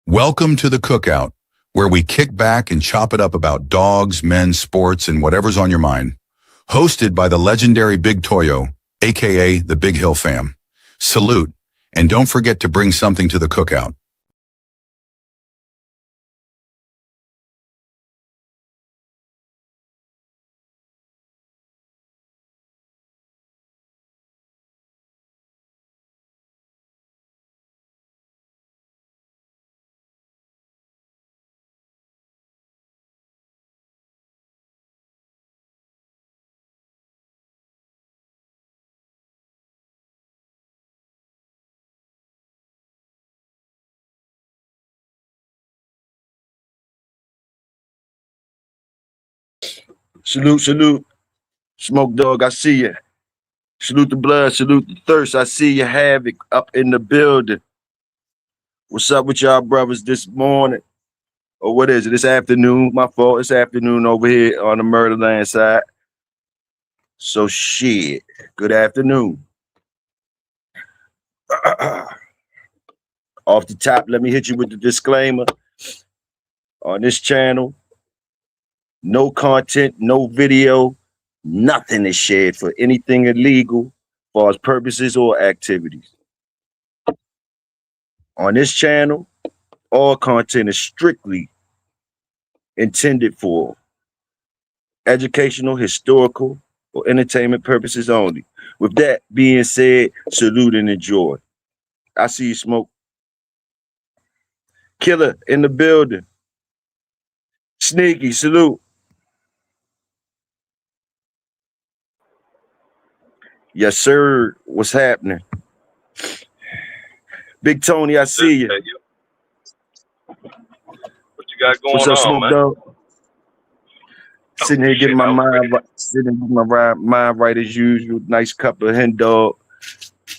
Welcome to the Cookout, where we kick back and chop it up about dogs, men, sports, and whatever's on your mind. Hosted by the legendary Big Toyo, aka the Big Hill Fam. Salute, and don't forget to bring something to the cookout. Salute, salute. Smoke Dog, I see you. Salute the blood, salute the thirst. I see you, Havoc, up in the building. What's up with y'all brothers this morning? Or what is it? This afternoon? My fault. It's afternoon over here on the Murderland side. So shit. Good afternoon. Off the top, let me hit you with the disclaimer. On this channel, no content, no video, nothing is shared for anything illegal, as far as purposes or activities. On this channel, all content is strictly intended for educational, historical, or entertainment purposes only. With that being said, salute and enjoy. I see you, Smoke. Killer in the building. Sneaky, salute. Yes, sir. What's happening? Big Tony, I see you. What you got going What's up, on, Smoke man? Dog? Sitting here getting my mind right as usual. Nice cup of hen dog.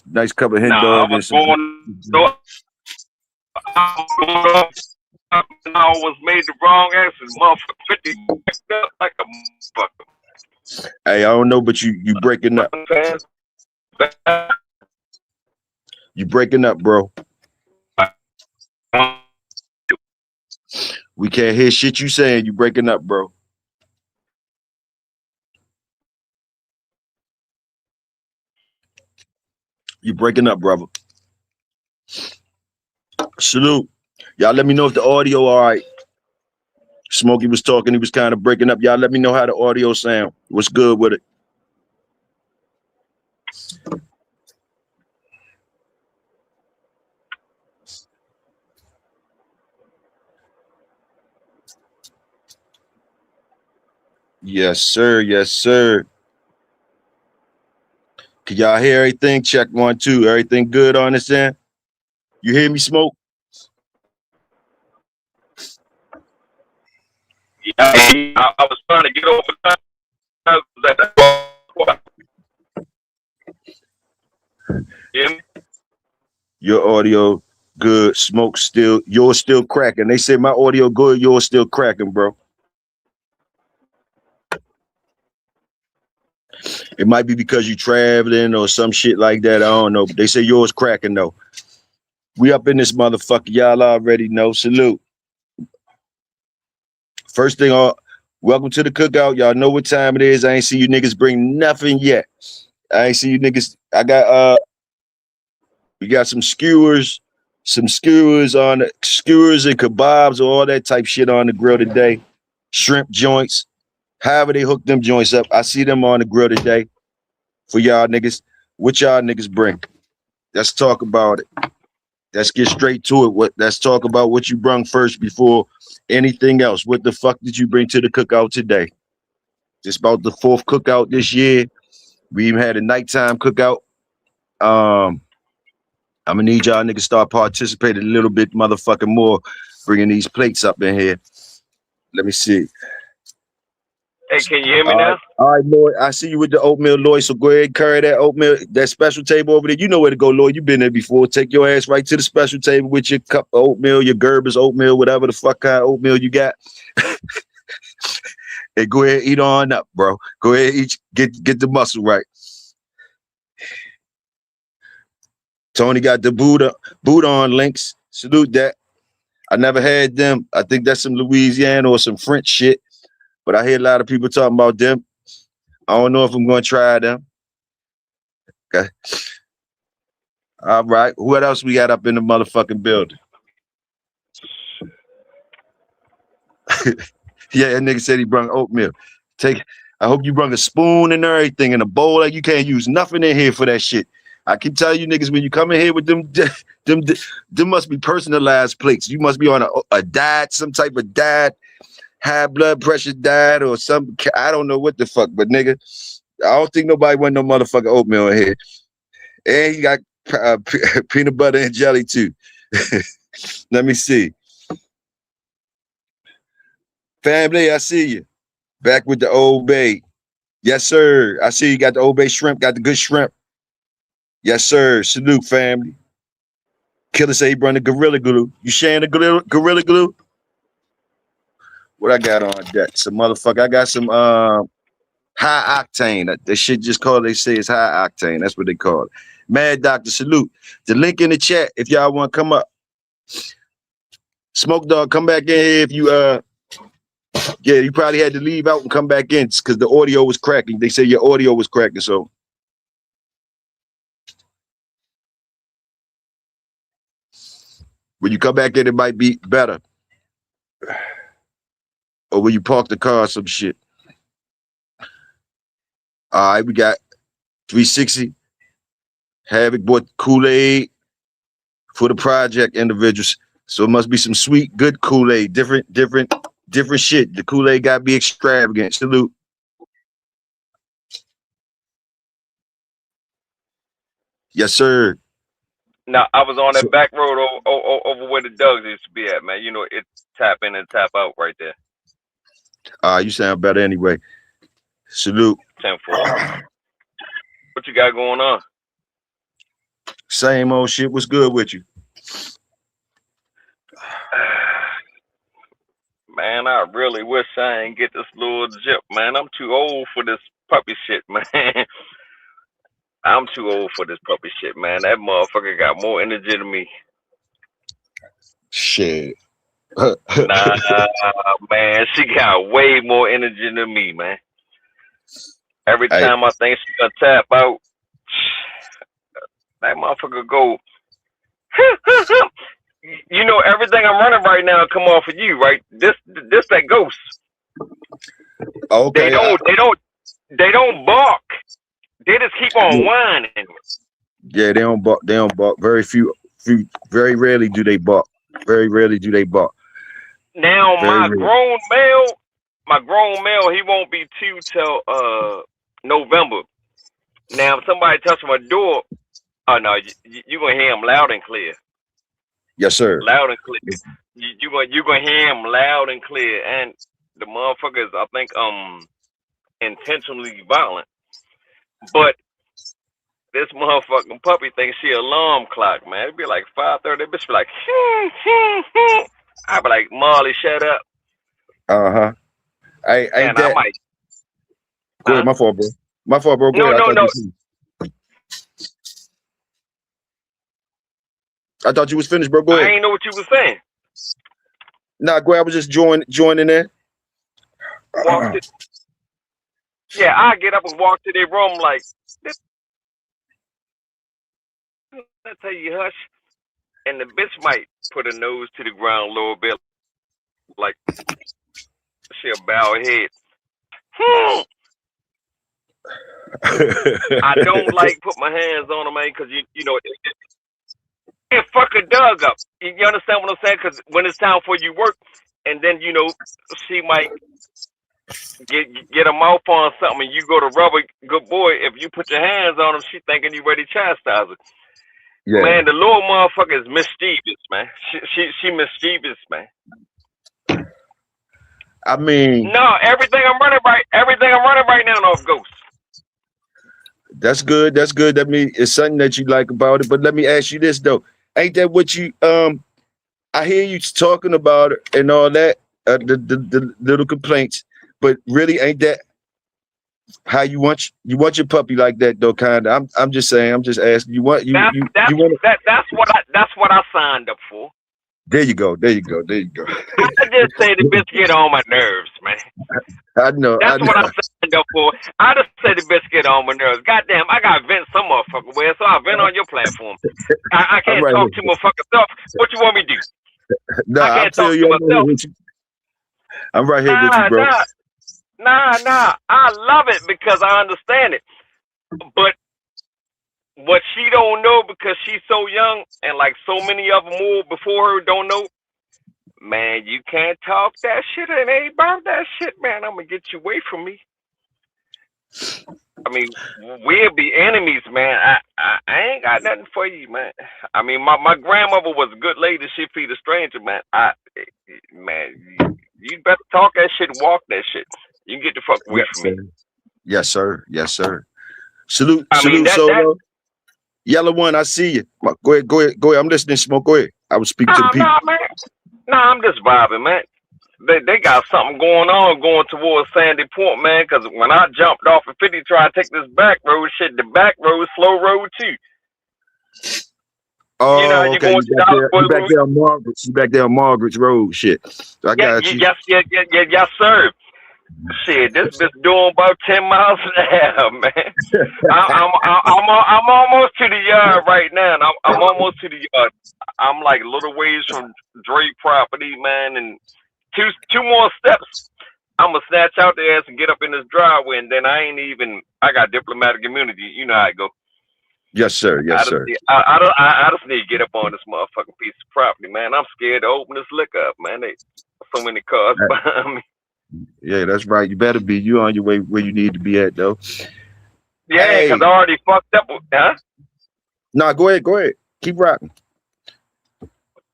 Nice cup of hen dog. I was I was made the wrong answer, motherfucker. 50 like a motherfucker. Hey, I don't know, but you breaking up. You breaking up, bro. We can't hear shit you saying. You breaking up, bro. You breaking up, brother. Salute. Y'all let me know if the audio all right. Smokey was talking. He was kind of breaking up. Y'all let me know how the audio sound. What's good with it? Yes, sir. Yes, sir. Can y'all hear everything? Check 1, 2. Everything good on this end? You hear me, Smoke? Yeah, I was trying to get over that. Your audio good. Smoke still. Yours still cracking. They say my audio good. Yours still cracking, bro. It might be because you traveling or some shit like that. I don't know. But they say yours cracking though. We up in this motherfucker. Y'all already know. Salute. First thing, welcome to the cookout. Y'all know what time it is. I ain't see you niggas bring nothing yet. I ain't see you niggas. I got we got some skewers and kebabs or all that type shit on the grill today. Shrimp joints. However they hook them joints up. I see them on the grill today. For y'all niggas. What y'all niggas bring? Let's talk about it. Let's get straight to it. Let's talk about what you brung first before anything else. What the fuck did you bring to the cookout today? It's about the 4th cookout this year. We even had a nighttime cookout. I'm gonna need y'all niggas start participating a little bit motherfucking more, bringing these plates up in here. Let me see. Hey, can you hear me now? All right, Lloyd. I see you with the oatmeal, Lloyd. So go ahead and carry that oatmeal, that special table over there. You know where to go, Lloyd. You've been there before. Take your ass right to the special table with your cup of oatmeal, your Gerber's oatmeal, whatever the fuck kind of oatmeal you got. Hey, go ahead, eat on up, bro. Go ahead, eat, get the muscle right. Tony got the boot on links. Salute that. I never had them. I think that's some Louisiana or some French shit. But I hear a lot of people talking about them. I don't know if I'm gonna try them. Okay. All right. What else we got up in the motherfucking building? Yeah, that nigga said he brung oatmeal. I hope you brung a spoon and everything and a bowl. Like you can't use nothing in here for that shit. I can tell you niggas when you come in here with them must be personalized plates. You must be on a diet, some type of diet, high blood pressure diet or some. I don't know what the fuck, but nigga, I don't think nobody want no motherfucking oatmeal in here. And he got peanut butter and jelly too. Let me see. Family, I see you. Back with the Old Bay. Yes, sir. I see you got the Old Bay shrimp, got the good shrimp. Yes, sir. Salute, family. Killer say he brought the Gorilla Glue. You sharing the Gorilla Glue? What I got on deck? Some motherfucker. I got some high octane. That shit just called, they say it's high octane. That's what they call it. Mad Doctor, salute. The link in the chat if y'all want to come up. Smoke Dog, come back in here if you yeah, you probably had to leave out and come back in because the audio was cracking. They say your audio was cracking, so. When you come back in, it might be better. Or when you park the car or some shit. All right, we got 360. Havoc bought Kool-Aid for the project individuals. So it must be some sweet, good Kool-Aid. Different shit. The Kool-Aid got to be extravagant. Salute. Yes, sir. Now, I was on that back road over where the Dogs used to be at, man. You know, it tap in and tap out right there. You sound better anyway. Salute. 10-4. What you got going on? Same old shit. What's good with you? Man, I really wish I ain't get this little jip, man. I'm too old for this puppy shit, man. I'm too old for this puppy shit, man. That motherfucker got more energy than me. Shit. Nah, man, she got way more energy than me, man. Every time I think she's gonna tap out, that motherfucker go. You know, everything I'm running right now come off of you, right? This that ghost. Okay. They don't bark. They just keep on whining. Yeah, they don't bark. They don't bark. Very rarely do they bark. Very rarely do they bark. Now my grown male, he won't be 2 till November. Now if somebody touch my door, oh no, you gonna hear him loud and clear. Yes, sir. Loud and clear. You gonna hear him loud and clear, and the motherfuckers, I think, intentionally violent. But this motherfucking puppy thinks she alarm clock, man. It'd be like 5:30. That bitch be like, I'd be like, Molly, shut up. I might. Go ahead, my fault, bro. My fault, bro. Go ahead. No. I thought you was finished, bro. Go ahead. I ain't know what you was saying. Nah, go ahead. I was just joining in. Yeah, I get up and walk to their room like, I tell you, hush. And the bitch might put her nose to the ground a little bit, like she'll bow her head. I don't like put my hands on her, man, because you know it fuck a dog up. You understand what I'm saying? Because when it's time for you work, and then you know she might get a mouth on something, and you go to rubber. Good boy, if you put your hands on him, she thinking you ready to chastise her. Yeah. Man, the little motherfucker is mischievous, man. She mischievous, man. I mean, no, everything I'm running right now off Ghost. That's good. That means it's something that you like about it. But let me ask you this though: ain't that what you I hear you talking about it and all that, the little complaints, but really ain't that how you want your puppy like that though? Kind of. I'm just saying. I'm just asking. That's what I signed up for. There you go. There you go. There you go. I just say the bitch get on my nerves, man. I know. I That's what I'm know. saying though for. I just say the bitch get on my nerves. Goddamn, I got vent some motherfucker where, so I vent on your platform. I I'm can't right talk to here. my fucking self. What you want me to do? I Nah, I can't talk feel to you. I'm right here myself. with you. I'm right here with you, Nah, bro. nah, nah. I love it because I understand it. But what she don't know because she's so young and like so many of them more before her don't know, man, you can't talk that shit and ain't about that shit, man. I'm gonna get you away from me. I mean, we'll be enemies, man. I ain't got nothing for you, man. I mean, my grandmother was a good lady. She feed a stranger, man. Man, you better talk that shit, walk that shit. You can get the fuck away Yes, from sir. me. Yes, sir. Yes, sir. Salute, I mean, salute, that Solo. Yellow one, I see you. Go ahead, go ahead, go ahead. I'm listening, Smoke. Go ahead. I was speaking to the people. nah, man. Nah, I'm just vibing, man. They got something going on going towards Sandy Point, man. Because when I jumped off of 50, try to take this back road, shit, the back road, slow road too. You know, Oh, you okay. going You to back Dollar there. Boy You back Road. there on Margaret's. You back there on Margaret's Road. Shit. I Yeah, got you. yes, sir. Shit, this bitch doing about 10 miles an hour, man. I'm almost to the yard right now. And I'm almost to the yard. I'm like a little ways from Dre property, man, and two more steps. I'm gonna snatch out the ass and get up in this driveway, and then I got diplomatic immunity. You know how I go. Yes, sir. Yes, sir. I just need to get up on this motherfucking piece of property, man. I'm scared to open this liquor up, man. They so many cars Uh, behind me. Yeah, that's right. You better be. You on your way where you need to be at, though. Yeah, 'cause I Hey, already fucked up. Huh? nah, go ahead. Go ahead. Keep rocking.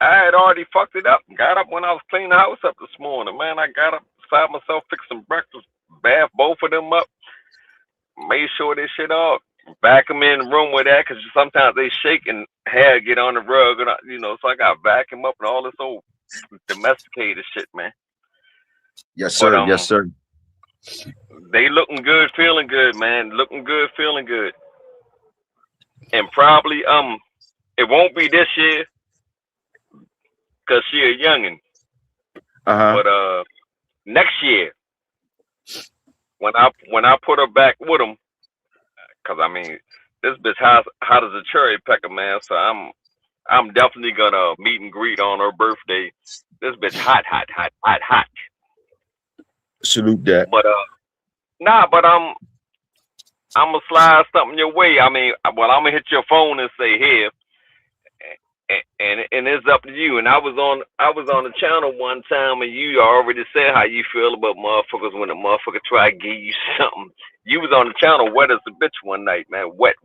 I had already fucked it up. Got up when I was cleaning the house up this morning, man. I got up beside myself, fixed some breakfast, bath both of them up, made sure this shit off. Back them in the room with that, 'cause sometimes they shake and hair get on the rug, and so I got vacuum up and all this old domesticated shit, man. Yes, But sir. Yes, sir. they looking good, feeling good, man. Looking good, feeling good, and probably it won't be this year 'cause she a youngin', Uh but next year when I put her back with them, 'cause I mean this bitch hot as a cherry pecker, man. So I'm definitely gonna meet and greet on her birthday. This bitch hot, hot, hot, hot, hot. Salute that. But nah, but I'm gonna slide something your way. I mean, well, I'm gonna hit your phone and say here, and it's up to you. And I was on the channel one time, and you already said how you feel about motherfuckers when a motherfucker try to give you something. You was on the channel wet as a bitch one night, man, wet.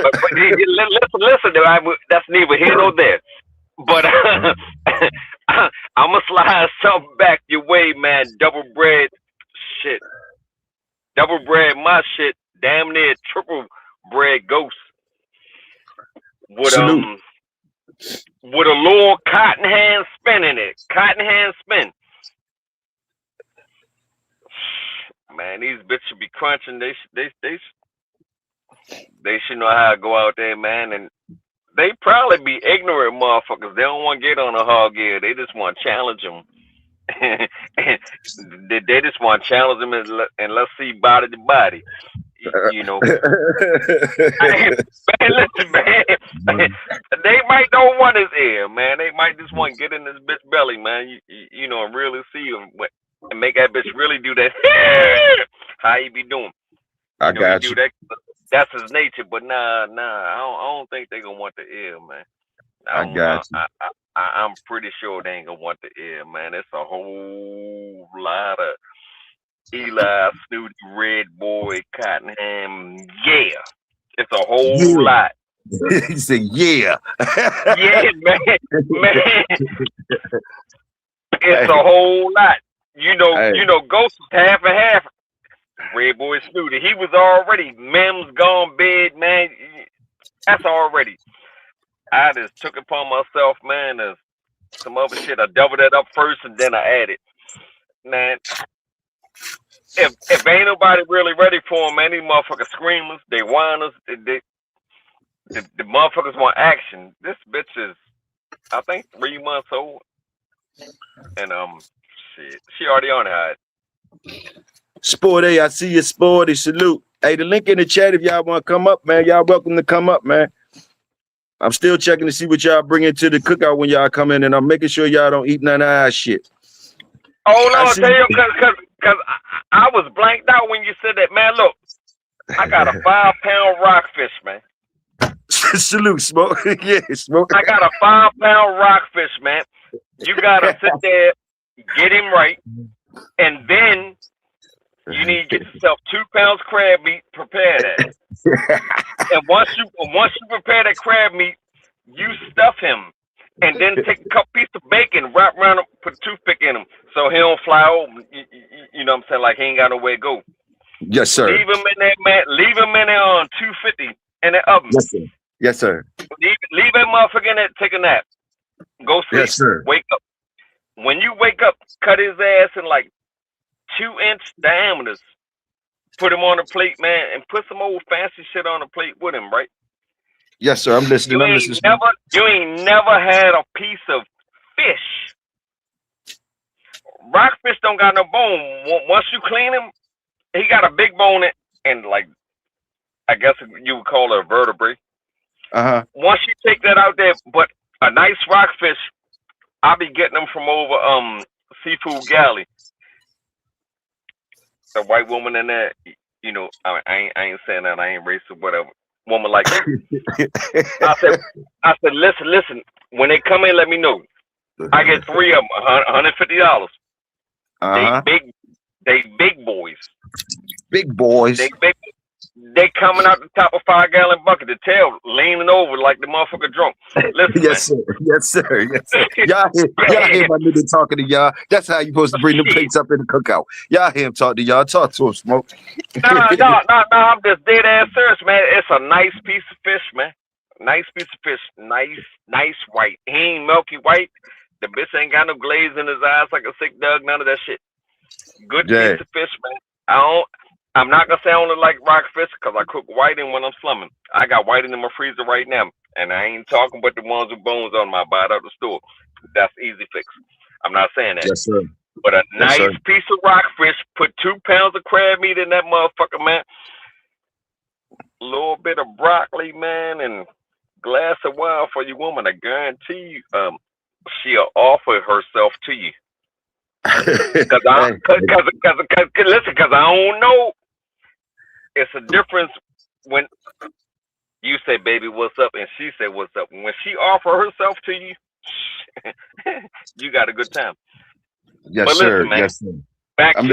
But listen, that's neither here nor there. But I'm gonna slide something back your way, man. Shit, double bread, my shit, damn near triple bread ghost with Salute. with a little cotton hand spin in it. Cotton hand spin. Man, these bitches should be crunching. They should know how to go out there, man, and they probably be ignorant motherfuckers. They don't want to get on a hog gear. They just want to challenge them. They just want to challenge them and let's see body to body. You know, man, listen, man. They might don't want his ear, man. They might just want to get in this bitch belly, man. You know, and really see him and make that bitch really do that. How he be doing? I You know, he got do you. that. That's his nature. But nah. I don't think they gonna want the ear, man. I got you. I'm pretty sure they ain't gonna want the ear, man. It's a whole lot of Eli, Snooty, Red Boy, Cottonham. Yeah, it's a whole Yeah. lot. He said, yeah. Yeah, man. It's Hey, a whole lot. You hey. know, Ghost was half and half. Red Boy Snooty, he was already Mims gone bed, man. That's already. I just took it upon myself, man. As some other shit, I doubled that up first and then I added. Man, if ain't nobody really ready for them, man, these motherfuckers screamers, they whiners, the motherfuckers want action. This bitch is I think 3 months old. And shit, she already on it. Sporty, I see you, Sporty. Salute. Hey, the link in the chat if y'all want to come up, man. Y'all welcome to come up, man. I'm still checking to see what y'all bring into the cookout when y'all come in, and I'm making sure y'all don't eat none of our shit. Oh no, I'll tell you, cause I was blanked out when you said that, man. Look, I got a 5-pound rockfish, man. Salute, Smoke. Yeah, Smoke. I got a 5-pound rockfish, man. You gotta sit there, get him right, and then you need to get yourself 2 pounds crab meat. Prepare that, and once you prepare that crab meat, you stuff him, and then take a couple pieces of bacon, wrap around him, put a toothpick in him, so he don't fly over. You know what I'm saying? Like he ain't got nowhere to go. Yes, sir. Leave him in there, man. Leave him in there on 250 in the oven. Yes, sir. Yes, sir. Leave that motherfucker in there. Take a nap. Go sleep. Yes, sir. Wake up. When you wake up, cut his ass in like 2-inch diameters. Put him on a plate, man, and put some old fancy shit on the plate with him, right? Yes, sir. I'm listening. You ain't never had a piece of fish. Rockfish don't got no bone. Once you clean him, he got a big bone and like, I guess you would call it a vertebrae. Once you take that out there, but a nice rockfish, I'll be getting them from over Seafood Galley. The white woman in there, you know, I ain't saying that, I ain't racist, whatever. Woman like that. I said, listen. When they come in, let me know. I get 3 of them, $150. They big boys. Big boys. They coming out the top of 5-gallon bucket. The tail leaning over like the motherfucker drunk. Listen, yes, man. sir. Yes, sir. Yes, sir. Y'all hear my nigga talking to y'all. That's how you supposed to bring the plates up in the cookout. Y'all hear him talk to y'all. Talk to him, Smoke. No. I'm just dead ass serious, man. It's a nice piece of fish, man. Nice piece of fish. Nice white. He ain't milky white. The bitch ain't got no glaze in his eyes like a sick dog. None of that shit. Good piece of fish, man. I'm not gonna say I only like rockfish because I cook whiting when I'm slumming. I got whiting in my freezer right now, and I ain't talking about the ones with bones on my buy it out the store. That's easy fix. I'm not saying that. Yes, sir. But a nice piece of rockfish, put 2 pounds of crab meat in that motherfucker, man. A little bit of broccoli, man, and glass of wine for your woman. I guarantee you, she'll offer herself to you. Because I don't know. It's a difference when you say, baby, what's up? And she say, what's up? When she offer herself to you, you got a good time. Yes, but sir. Listen, man, yes, sir. Back to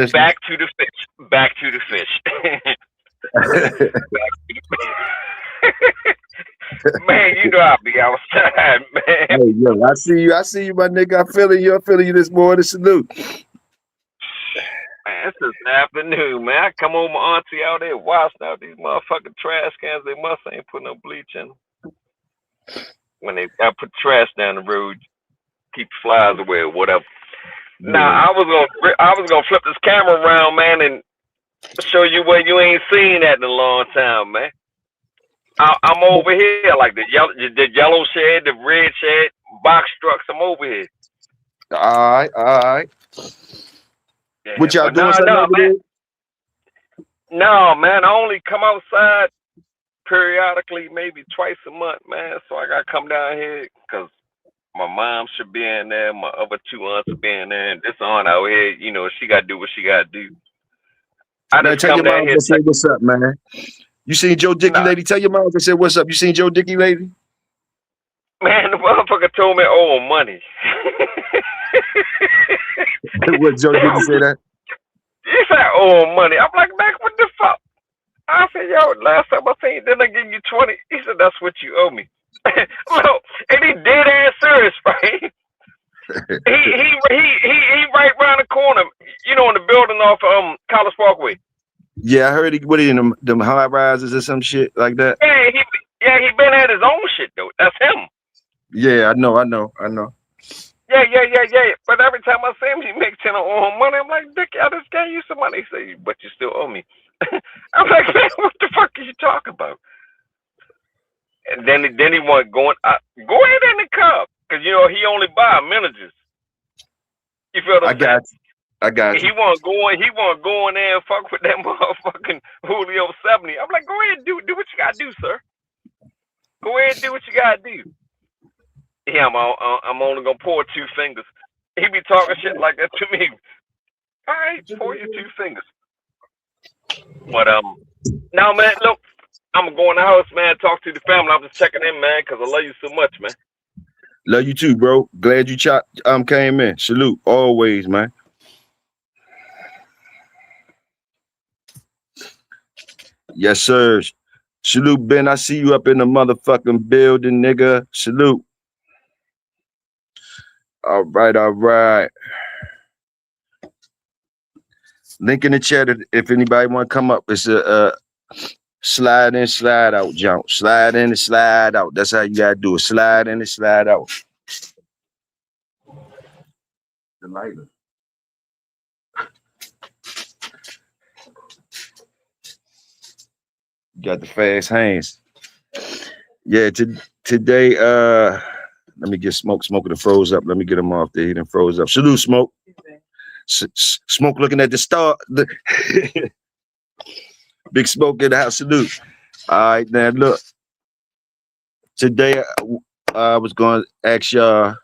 the fish. Back to the fish. Man, you know I'll be outside, man. Hey, yo, I see you, my nigga. I'm feeling you this morning. Salute. Man, it's this afternoon, man. I come over my auntie out there washing out these motherfucking trash cans. They must ain't put no bleach in them. When I put trash down the road, keep the flies away or whatever. Yeah. Now I was gonna flip this camera around, man, and show you where you ain't seen that in a long time, man. I'm over here, like the yellow shed, the red shed, box trucks. I'm over here. All right. Yeah, what y'all doing? No, man. I only come outside periodically, maybe twice a month, man. So I gotta come down here because my mom should be in there. My other 2 aunts will be in there, and this aunt out here, you know, she gotta do what she gotta do. I just come down here. Say what's up, man. You seen Joe Dickey lady? Tell your mom to say what's up. You seen Joe Dickey lady? Man, the motherfucker told me, oh, money. What Joe Dickey say that? He said, oh, money. I'm like, man, what the fuck? I said, yo, last time I seen you, didn't I give you 20? He said, that's what you owe me. Well, and he dead ass serious, right? he right around the corner, you know, in the building off College Parkway. Yeah, I heard he what in them high rises or some shit like that. Yeah, he been at his own shit though. That's him. Yeah, I know. Yeah. But every time I see him, he makes on money. I'm like, Dick, I just gave you some money. He said, but you still owe me. I'm like, man, what the fuck are you talking about? And then he want go ahead in the car. Cause you know he only buy miniatures. You feel what I'm saying? I got He you. want to go in there and fuck with that motherfucking Julio 70. I'm like, go ahead and do what you gotta do, sir. Go ahead and do what you gotta do. Yeah, I'm only gonna pour 2 fingers. He be talking shit like that to me. All right, pour your 2 fingers. But now man, look, I'm gonna go in the house, man. Talk to the family. I'm just checking in, man, cause I love you so much, man. Love you too, bro. Glad you came in. Salute always, man. Yes, sir. Salute, Ben. I see you up in the motherfucking building, nigga. Salute. All right, all right. Link in the chat if anybody want to come up. It's a slide in, slide out, jump. Slide in and slide out. That's how you gotta do it. Slide in and slide out. The lighter. You got the fast hands. Yeah, today, let me get Smoke. Smoke done froze up. Let me get him off there. He done froze up. Salute, Smoke. Smoke looking at the star. Big Smoke in the house. Salute. All right, now look. Today, I was going to ask y'all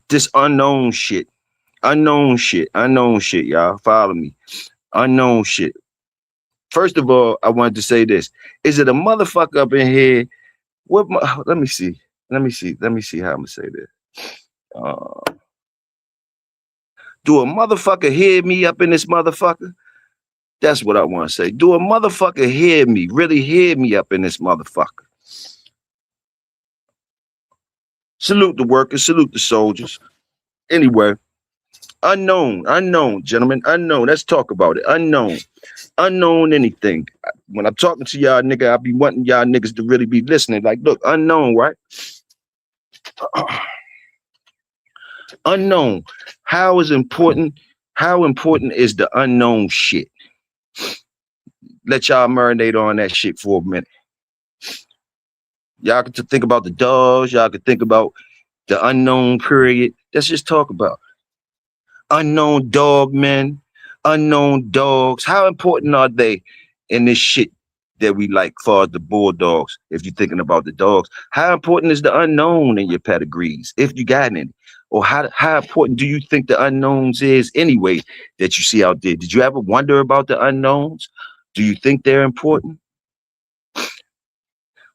this unknown shit. Unknown shit, y'all. Follow me. Unknown shit. First of all, I wanted to say this. Is it a motherfucker up in here? Let me see how I'm gonna say this. Do a motherfucker hear me up in this motherfucker? That's what I want to say. Do a motherfucker hear me? Really hear me up in this motherfucker? Salute the workers, salute the soldiers. Anyway, unknown, gentlemen, unknown. Let's talk about it. Unknown anything. When I'm talking to y'all, nigga, I be wanting y'all niggas to really be listening. Like, look, unknown, right? Unknown. How important is the unknown shit? Let y'all marinate on that shit for a minute. Y'all can think about the dogs. Y'all can think about the unknown period. Let's just talk about it. Unknown dog men, unknown dogs. How important are they in this shit that we like far as the bulldogs? If you're thinking about the dogs, how important is the unknown in your pedigrees, if you got any? Or how important do you think the unknowns is anyway that you see out there? Did you ever wonder about the unknowns? Do you think they're important?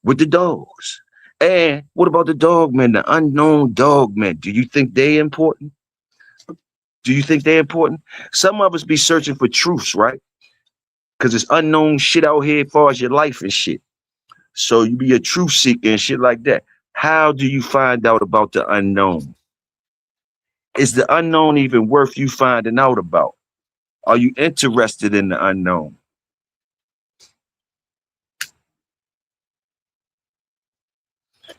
With the dogs. And what about the dog men, the unknown dog men? Do you think they're important? Do you think they're important? Some of us be searching for truths, right? Because it's unknown shit out here as far as your life and shit. So you be a truth seeker and shit like that. How do you find out about the unknown? Is the unknown even worth you finding out about? Are you interested in the unknown?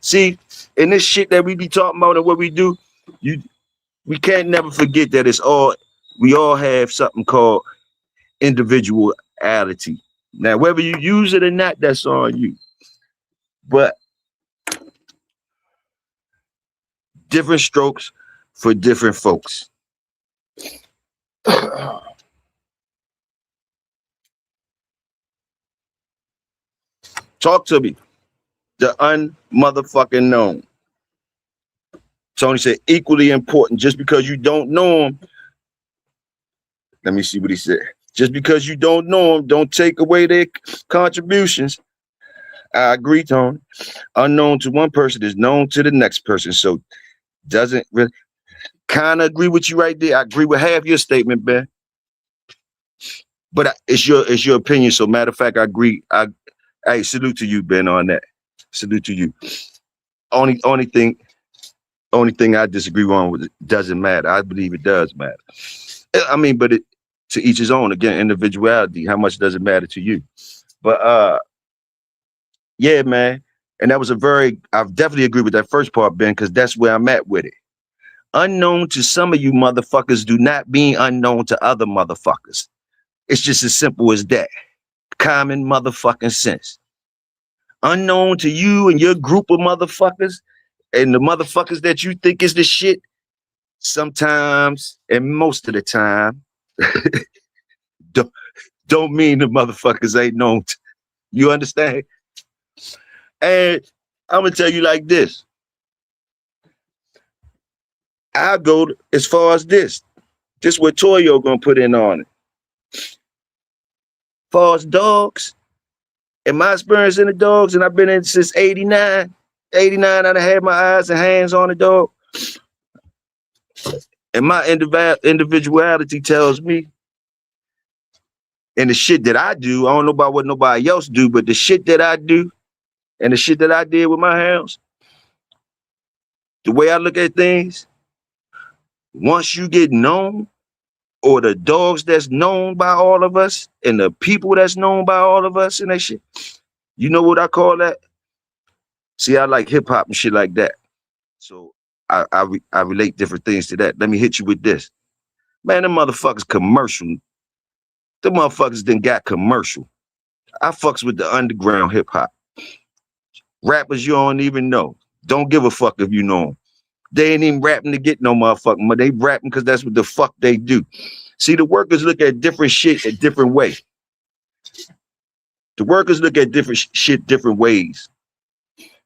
See, in this shit that we be talking about and what we do, we can't never forget that we all have something called individuality. Now, whether you use it or not, that's on you. But different strokes for different folks. Talk to me. The unmotherfucking known. Tony said equally important. Just because you don't know him. Let me see what he said. Just because you don't know them, don't take away their contributions. I agree, Tony. Unknown to one person is known to the next person. So doesn't really kind of agree with you right there. I agree with half your statement, Ben. But it's your opinion. So matter of fact, I agree. Hey, salute to you, Ben, on that. Salute to you. Only thing I disagree on with it doesn't matter. I believe it does matter. I mean, but to each his own. Again, individuality. How much does it matter to you? But yeah, man. And that was I definitely agree with that first part, Ben, because that's where I'm at with it. Unknown to some of you motherfuckers do not mean unknown to other motherfuckers. It's just as simple as that. Common motherfucking sense. unknown to you and your group of motherfuckers and the motherfuckers that you think is the shit, sometimes and most of the time, don't mean the motherfuckers ain't known. You understand? And I'm gonna tell you like this. I'll go as far as this. This what Toyo gonna put in on it. As far as dogs, in my experience in the dogs, and I've been in since 89. 89, I done had my eyes and hands on the dog. And my individuality tells me, and the shit that I do, I don't know about what nobody else do, but the shit that I do and the shit that I did with my house, the way I look at things, once you get known, or the dogs that's known by all of us, and the people that's known by all of us and that shit, you know what I call that? See, I like hip hop and shit like that. So I relate different things to that. Let me hit you with this. Man, them motherfuckers commercial. Them motherfuckers done got commercial. I fucks with the underground hip hop. Rappers you don't even know. Don't give a fuck if you know them. They ain't even rapping to get no motherfucking, but they rapping because that's what the fuck they do. See, the workers look at different shit a different way. The workers look at different shit different ways.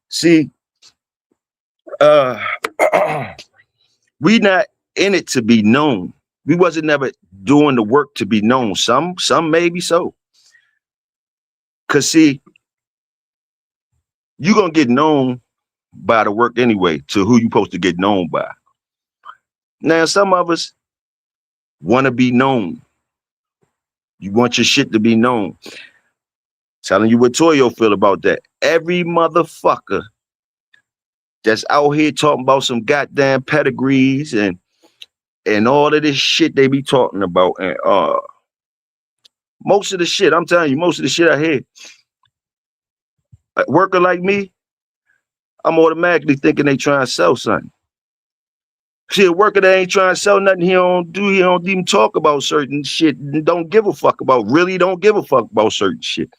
See, we not in it to be known. We wasn't never doing the work to be known. Some maybe so. Cause see, you gonna get known by the work anyway, to who you supposed to get known by. Now, some of us want to be known. You want your shit to be known. Telling you what Toyo feel about that. Every motherfucker that's out here talking about some goddamn pedigrees and all of this shit they be talking about. And most of the shit, I'm telling you, most of the shit I hear, a worker like me, I'm automatically thinking they trying to sell something. See, a worker that ain't trying to sell nothing, he don't even talk about certain shit and don't give a fuck about certain shit.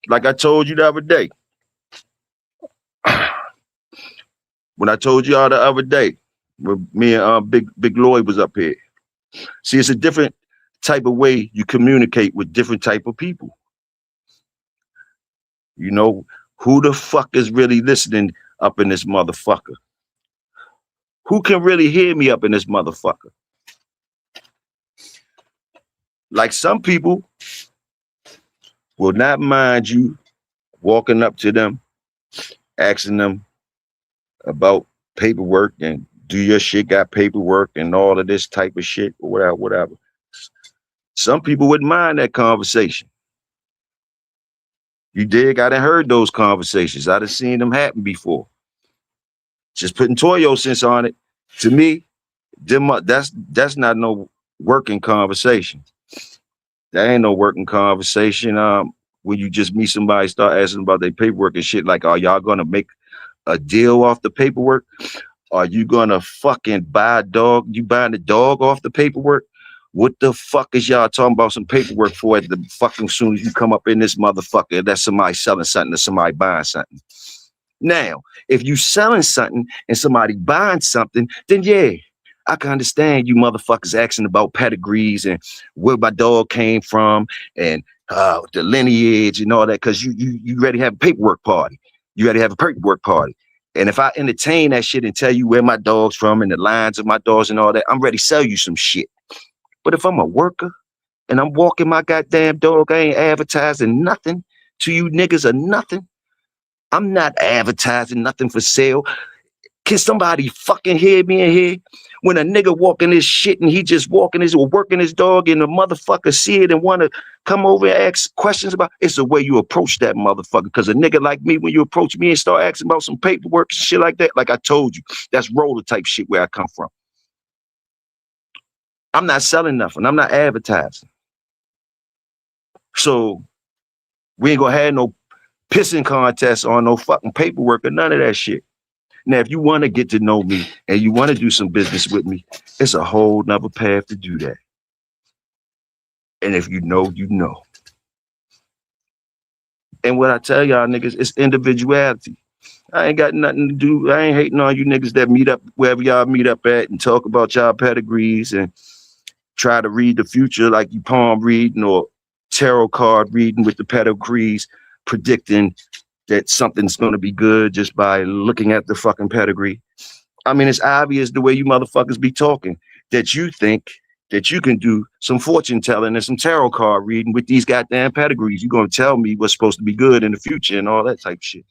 Like I told you the other day. When I told y'all the other day, when me and Big Lloyd was up here. See, it's a different type of way you communicate with different type of people. You know, who the fuck is really listening up in this motherfucker? Who can really hear me up in this motherfucker? Like some people will not mind you walking up to them, asking them about paperwork and do your shit got paperwork and all of this type of shit or whatever. Some people wouldn't mind that conversation. You dig? I done heard those conversations. I done seen them happen before. Just putting Toyo sense on it, to me, that's not no working conversation. That ain't no working conversation. When you just meet somebody, start asking about their paperwork and shit, like, are y'all gonna make a deal off the paperwork? Are you gonna fucking buy a dog? You buying the dog off the paperwork? What the fuck is y'all talking about some paperwork for at the fucking soon as you come up in this motherfucker? That's somebody selling something or somebody buying something. Now, if you selling something and somebody buying something, then yeah, I can understand you motherfuckers asking about pedigrees and where my dog came from and the lineage and all that, because you ready to have a paperwork party. You ready to have a paperwork party. And if I entertain that shit and tell you where my dog's from and the lines of my dogs and all that, I'm ready to sell you some shit. But if I'm a worker and I'm walking my goddamn dog, I ain't advertising nothing to you niggas or nothing. I'm not advertising nothing for sale. Can somebody fucking hear me in here? When a nigga walking his shit and he just walking his or working his dog and the motherfucker see it and want to come over and ask questions about it's the way you approach that motherfucker. Because a nigga like me, when you approach me and start asking about some paperwork and shit like that, like I told you, that's roller type shit where I come from. I'm not selling nothing. I'm not advertising. So we ain't gonna have no pissing contest on no fucking paperwork or none of that shit. Now, if you want to get to know me and you want to do some business with me, it's a whole nother path to do that. And if you know, you know. And what I tell y'all niggas, it's individuality. I ain't got nothing to do. I ain't hating on you niggas that meet up wherever y'all meet up at and talk about y'all pedigrees and try to read the future like you palm reading or tarot card reading with the pedigrees, predicting that something's going to be good just by looking at the fucking pedigree. I mean, it's obvious the way you motherfuckers be talking that you think that you can do some fortune telling and some tarot card reading with these goddamn pedigrees. You're going to tell me what's supposed to be good in the future and all that type of shit.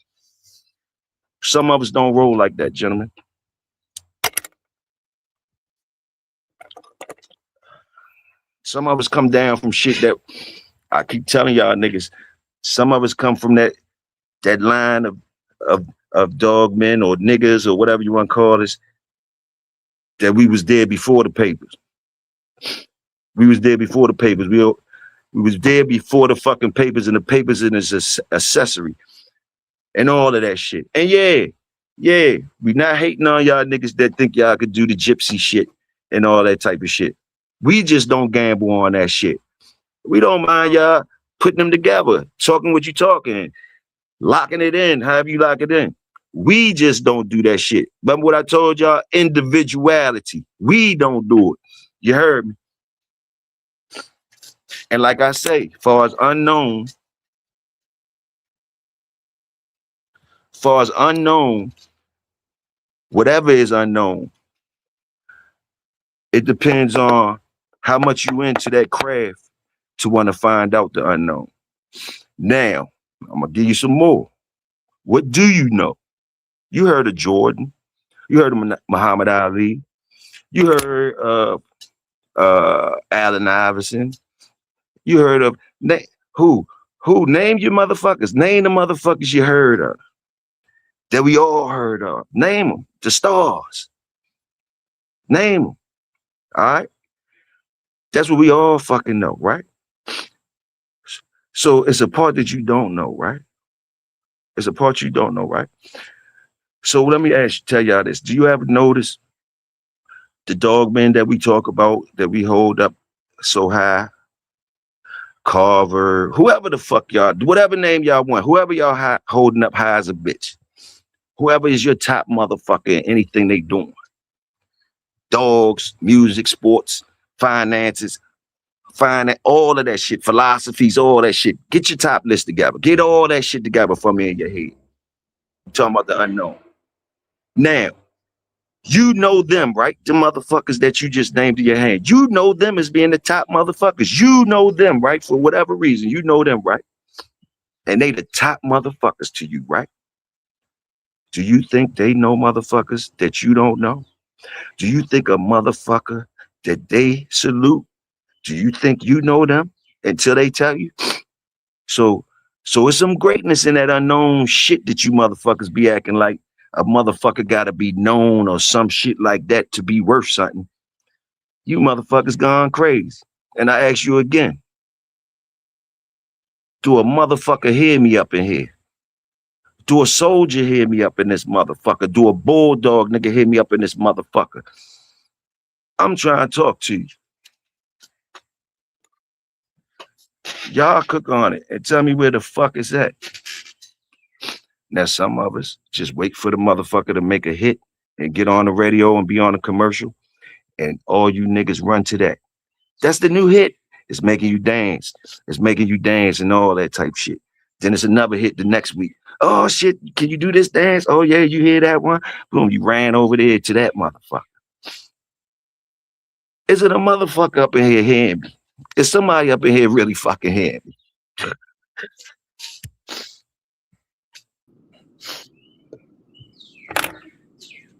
Some of us don't roll like that, gentlemen. Some of us come down from shit that I keep telling y'all niggas. Some of us come from that line of dog men or niggas or whatever you want to call us, that we was there before the papers. We was there before the papers. We was there before the fucking papers, and the papers in its accessory and all of that shit. And yeah, we not hating on y'all niggas that think y'all could do the gypsy shit and all that type of shit. We just don't gamble on that shit. We don't mind y'all putting them together, talking what you talking, locking it in, however you lock it in. We just don't do that shit. Remember what I told y'all? Individuality. We don't do it. You heard me? And like I say, far as unknown, whatever is unknown, it depends on how much you into that craft to want to find out the unknown. Now, I'm gonna give you some more. What do you know? You heard of Jordan. You heard of Muhammad Ali. You heard of Allen Iverson. You heard of who? Who? Name your motherfuckers. Name the motherfuckers you heard of. That we all heard of. Name them. The stars. Name them. All right? That's what we all fucking know, right? So it's a part that you don't know, right? It's a part you don't know, right? So let me tell y'all this. Do you ever notice the dog men that we talk about, that we hold up so high? Carver, whoever the fuck y'all, whatever name y'all want, whoever y'all holding up high as a bitch, whoever is your top motherfucker in anything they doing. Dogs, music, sports, finances, all of that shit, philosophies, all that shit. Get your top list together. Get all that shit together for me in your head. I'm talking about the unknown. Now, you know them, right? The motherfuckers that you just named in your hand. You know them as being the top motherfuckers. You know them, right? For whatever reason, you know them, right? And they the top motherfuckers to you, right? Do you think they know motherfuckers that you don't know? Do you think a motherfucker that they salute, do you think you know them until they tell you? So it's some greatness in that unknown shit that you motherfuckers be acting like a motherfucker gotta be known or some shit like that to be worth something. You motherfuckers gone crazy. And I ask you again, do a motherfucker hear me up in here? Do a soldier hear me up in this motherfucker? Do a bulldog nigga hear me up in this motherfucker? I'm trying to talk to you. Y'all cook on it and tell me where the fuck is that. Now, some of us just wait for the motherfucker to make a hit and get on the radio and be on a commercial, and all you niggas run to that. That's the new hit. It's making you dance. It's making you dance and all that type shit. Then it's another hit the next week. Oh shit, can you do this dance? Oh yeah, you hear that one? Boom, you ran over there to that motherfucker. Is it a motherfucker up in here hearing me? Is somebody up in here really fucking hearing me?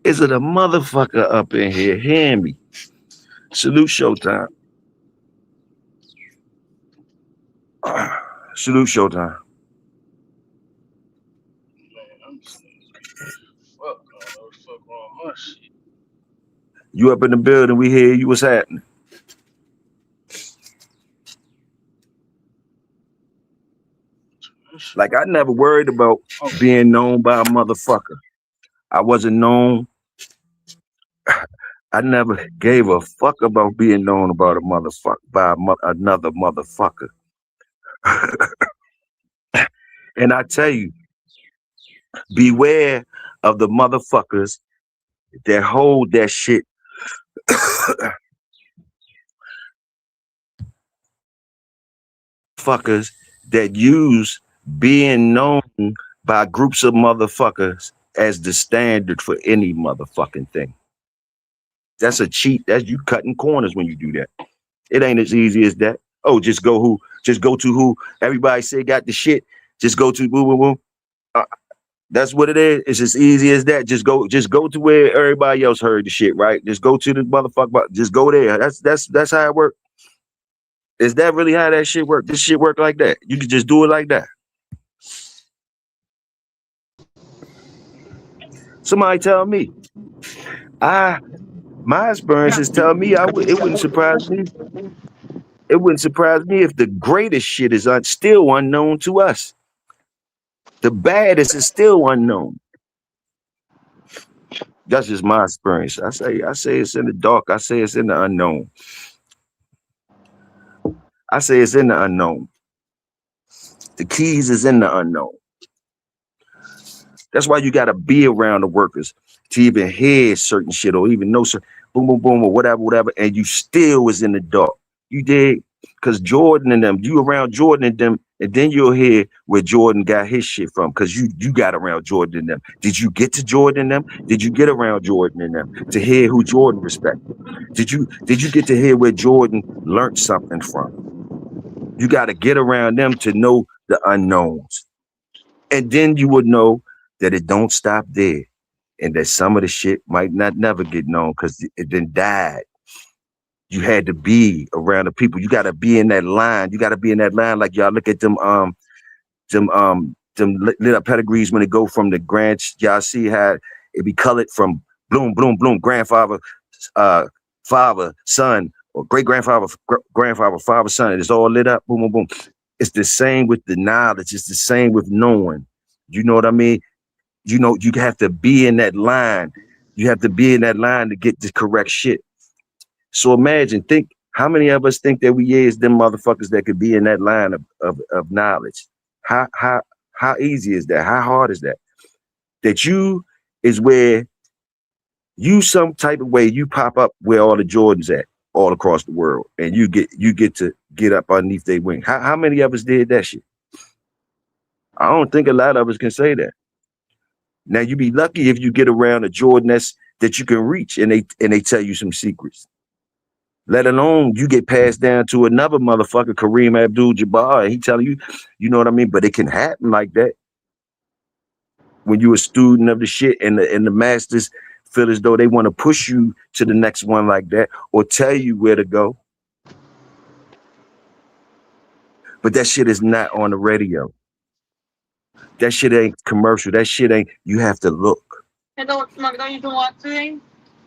Is it a motherfucker up in here hearing me? Salute Showtime. Salute Showtime. You up in the building, we hear you, what's happening? Like, I never worried about being known by a motherfucker. I wasn't known. I never gave a fuck about being known about a motherfucker, by another motherfucker. And I tell you, beware of the motherfuckers that hold that shit, fuckers that use being known by groups of motherfuckers as the standard for any motherfucking thing. That's a cheat. That's you cutting corners when you do that. It ain't as easy as that. Oh, just go to who everybody say got the shit. Just go to boo boo boo. Uh, that's what it is. It's as easy as that. Just go to where everybody else heard the shit, right? Just go to the motherfucker. Just go there. That's how it works. Is that really how that shit work? This shit work like that. You can just do it like that. Somebody tell me. I my experiences tell me it wouldn't surprise me. It wouldn't surprise me if the greatest shit is still unknown to us. The baddest is still unknown. That's just my experience. I say it's in the dark. I say it's in the unknown. I say it's in the unknown. The keys is in the unknown. That's why you gotta be around the workers to even hear certain shit or even know certain boom, boom, boom, or whatever, and you still is in the dark. You did? Cause Jordan and them, you around Jordan and them, and then you'll hear where Jordan got his shit from. Cause you got around Jordan and them. Did you get to Jordan and them? Did you get around Jordan and them to hear who Jordan respected? Did you get to hear where Jordan learned something from? You got to get around them to know the unknowns. And then you would know that it don't stop there. And that some of the shit might not never get known because it then died. You had to be around the people. You got to be in that line. You got to be in that line. Like y'all look at them lit up pedigrees when they go from the grand. Y'all see how it be colored from bloom, bloom, bloom, grandfather, uh, father, son, or great grandfather, grandfather, father, son. It's all lit up. Boom, boom, boom. It's the same with the knowledge. It's the same with knowing. You know what I mean? You know, you have to be in that line. You have to be in that line to get the correct shit. So imagine, think how many of us think that we is them motherfuckers that could be in that line of knowledge. How how how easy is that? How hard is that? That you is where you some type of way you pop up where all the Jordans at all across the world, and you get to get up underneath their wing. How many of us did that shit? I don't think a lot of us can say that. Now you be lucky if you get around a Jordan that you can reach, and they tell you some secrets. Let alone you get passed down to another motherfucker, Kareem Abdul-Jabbar, and he telling you, you know what I mean. But it can happen like that when you a student of the shit, and the masters feel as though they want to push you to the next one like that, or tell you where to go. But that shit is not on the radio. That shit ain't commercial. That shit ain't. You have to look. Hello, Smackdown, you doing what today?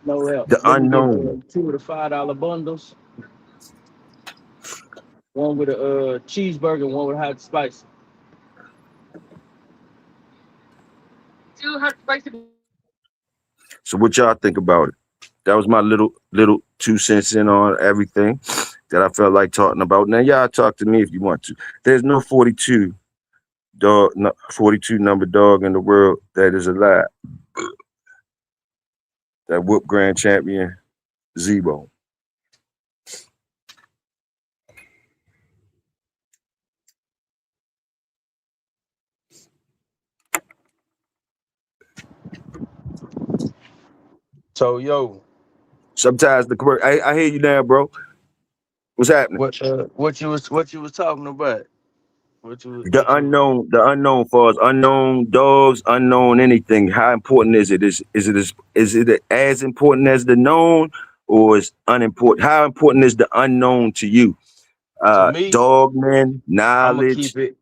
No help. The Let me get unknown. two of the $5 bundles. One with a cheeseburger, one with hot spicy. Two hot spicy. So what y'all think about it? That was my little 2 cents in on everything that I felt like talking about. Now y'all talk to me if you want to. There's no 42 dog, 42 number dog in the world that is alive. That whoop grand champion Zebo. Toyo, Sometimes the commercial. I hear you now, bro. What's happening? what you was talking about? What you The what you unknown, the unknown for us, unknown dogs, unknown anything. How important is it? Is it as important as the known, or is unimportant? How important is the unknown to you? to me? Dogman, I'm gonna knowledge. keep it.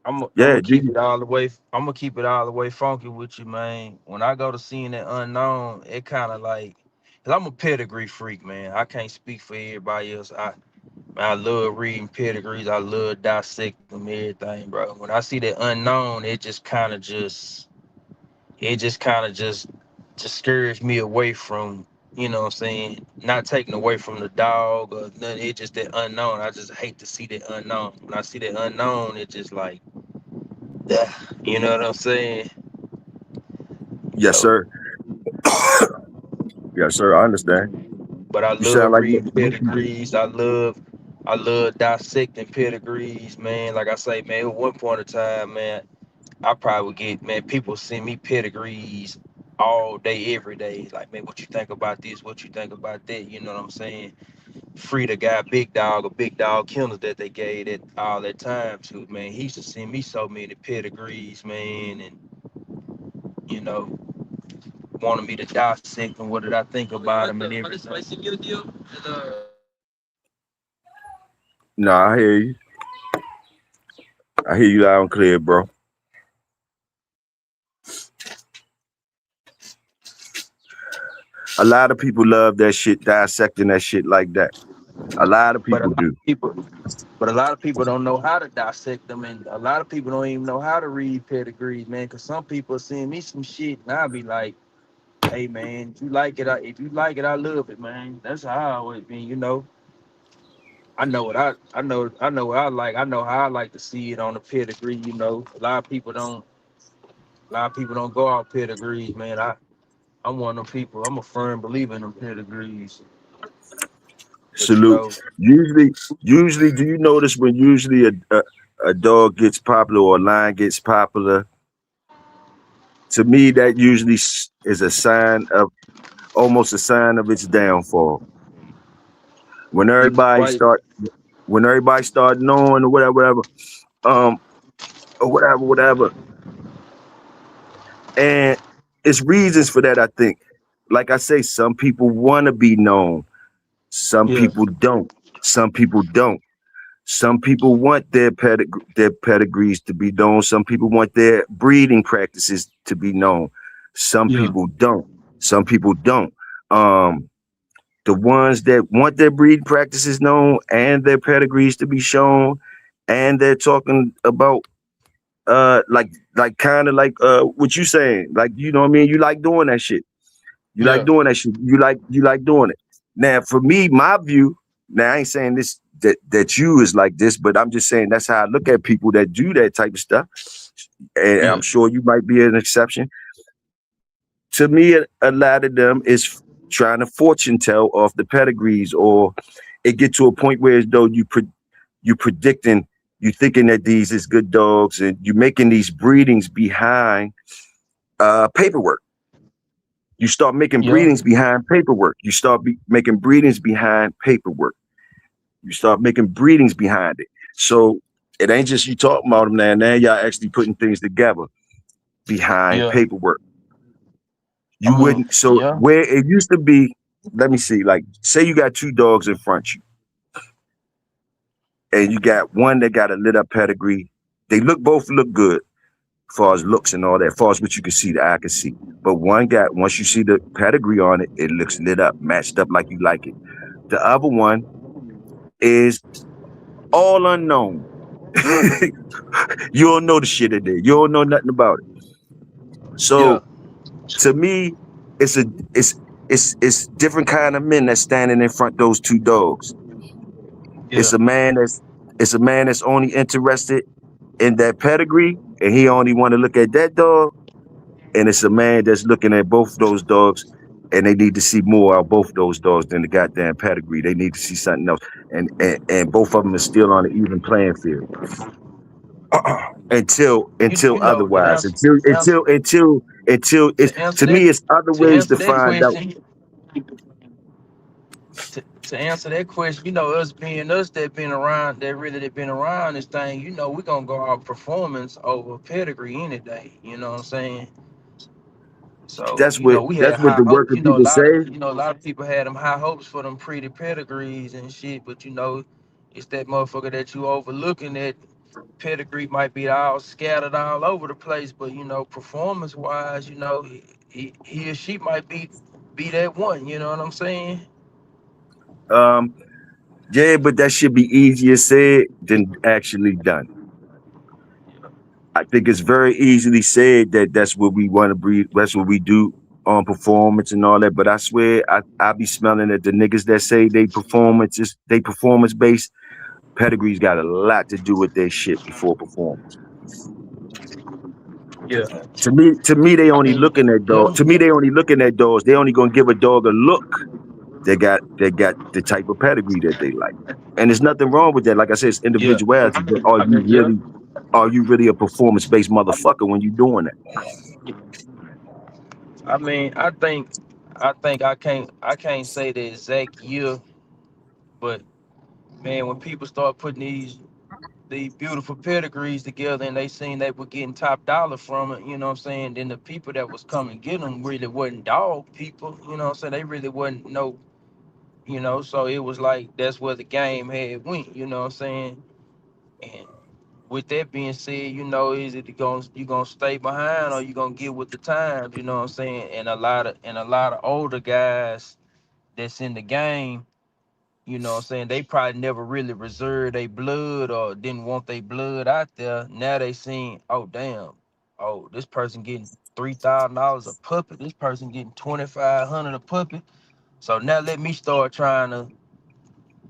I'm Yeah, gonna do keep you? it all the way. I'm gonna keep it all the way funky with you, man. When I go to seeing that unknown, it kind of like, cause I'm a pedigree freak, man. I can't speak for everybody else. I love reading pedigrees. I love dissecting them, everything, bro. When I see that unknown, it just scares me away from, you know what I'm saying, not taking away from the dog or nothing. It just that unknown. I just hate to see that unknown. When I see that unknown, it just like Yeah, you know what I'm saying? Yes, So, sir. Yes, sir. I understand. but I You sound love like reading most people. pedigrees. I love dissecting pedigrees, man. Like I say, man, at one point in time, man, I probably would get, man, people send me pedigrees all day, every day. Like, man, what you think about this? What you think about that? You know what I'm saying? Free the guy, big dog, or big dog killers that they gave that all that time to, man. He used to send me so many pedigrees, man, and you know, wanted me to dissect them. What did I think about him and everything? No, I hear you. I hear you loud and clear, bro. A lot of people love that shit, dissecting that shit like that. A lot of But a people lot do. of people, but a lot of people don't know how to dissect them, and a lot of people don't even know how to read pedigrees, man. Cause some people send me some shit, and I'll be like, "Hey, man, if you like it, if you like it, I love it, man." That's how I always been, you know. I know what I like. I know how I like to see it on the pedigree. You know, a lot of people don't go off pedigrees, man. I'm one of them people. I'm a firm believer in them pedigrees. But you Salute. know, Usually, do you notice when usually a dog gets popular or a lion gets popular? To me, that usually is a sign of almost a sign of its downfall. When everybody why? start, when everybody start knowing or whatever, um, or whatever, and it's reasons for that. I think, like I say, some people want to be known, some Yeah, people don't, some people don't. Some people want their pedigrees to be known. Some people want their breeding practices to be known. Some yeah, people don't. Some people don't. Um, the ones that want their breeding practices known and their pedigrees to be shown, and they're talking about like kind of like what you saying, like you know what I mean. You like doing that shit. You like yeah, doing that shit. You like doing it. Now, for me, my view. Now, I ain't saying this that you is like this, but I'm just saying that's how I look at people that do that type of stuff. And I'm yeah, sure you might be an exception. To me, a lot of them is trying to fortune tell off the pedigrees, or it get to a point where as though you predicting, you thinking that these is good dogs, and you making these breedings behind paperwork. You start making yeah, breedings behind paperwork. You start making breedings behind paperwork. You start making breedings behind it. So it ain't just you talking about them now. Now y'all actually putting things together behind yeah. paperwork. I You mean, wouldn't. So yeah, where it used to be, let me see. Like, say you got two dogs in front of you, and you got one that got a lit up pedigree. They both look good, as far as looks and all that, as far as what you can see, the eye can see. But one got, once you see the pedigree on it, it looks lit up, matched up like you like it. The other one is all unknown. You don't know the shit in there. You don't know nothing about it. yeah, So to me, it's a it's different kind of men that's standing in front of those two dogs. It's yeah, a man that's it's a man that's only interested in that pedigree, and he only want to look at that dog. And it's a man that's looking at both those dogs, and they need to see more of both those dogs than the goddamn pedigree. They need to see something else, and both of them are still on an even playing field. Until you know, otherwise, until it's, to answer to me, that, it's other to ways to answer that find out. question, to answer that question, you know, us being us that been around, that been around this thing, you know, we gonna go off performance over pedigree any day. You know what I'm saying? So, That's you know, what we that's had what high the hopes. worker people say. A lot of people had them high hopes for them pretty pedigrees and shit. But you know, it's that motherfucker that you overlooking that pedigree might be all scattered all over the place. But you know, performance wise, you know, he or she might be that one. You know what I'm saying? Um, yeah, but that should be easier said than actually done. I think it's very easily said that that's what we want to breed. That's what we do on performance and all that. But I swear, I be smelling that the niggas that say they performance based pedigrees got a lot to do with their shit before performance. Yeah. To me, they I only mean, looking at yeah. dog. To me, they only looking at dogs. They only gonna give a dog a look. They got the type of pedigree that they like, and there's nothing wrong with that. Like I said, it's Yeah. individuality. But Yeah. are you really a performance based motherfucker when you doing that? I mean, I think I can't say the exact year, but man, when people start putting these beautiful pedigrees together and they seen they were getting top dollar from it, you know what I'm saying? Then the people that was coming get them really wasn't dog people, you know what I'm saying? They really wasn't no, so it was like that's where the game had went, you know what I'm saying? And with that being said, is it you gonna stay behind or you gonna get with the times, you know what I'm saying? And a lot of older guys that's in the game, you know what I'm saying, they probably never really reserved their blood or didn't want their blood out there. Now they seen, oh damn, oh, this person getting $3,000 a puppet, this person getting 2,500 a puppet. So now let me start trying to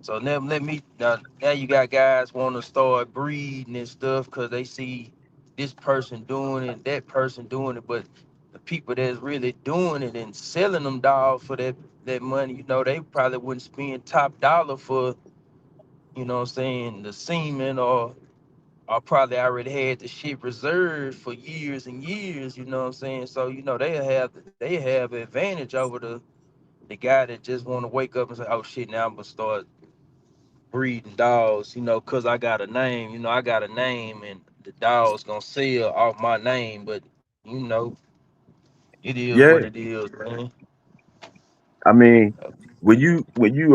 so now let me now you got guys want to start breeding and stuff because they see this person doing it, that person doing it, but the people that's really doing it and selling them dogs for that money, they probably wouldn't spend top dollar for, what I'm saying, the semen or probably already had the shit reserved for years and years, you know what I'm saying? So, they have advantage over the guy that just want to wake up and say, oh shit, now I'm gonna start breeding dogs, cause I got a name and the dog's gonna sell off my name, but it is what it Yeah, is, man. I mean, when you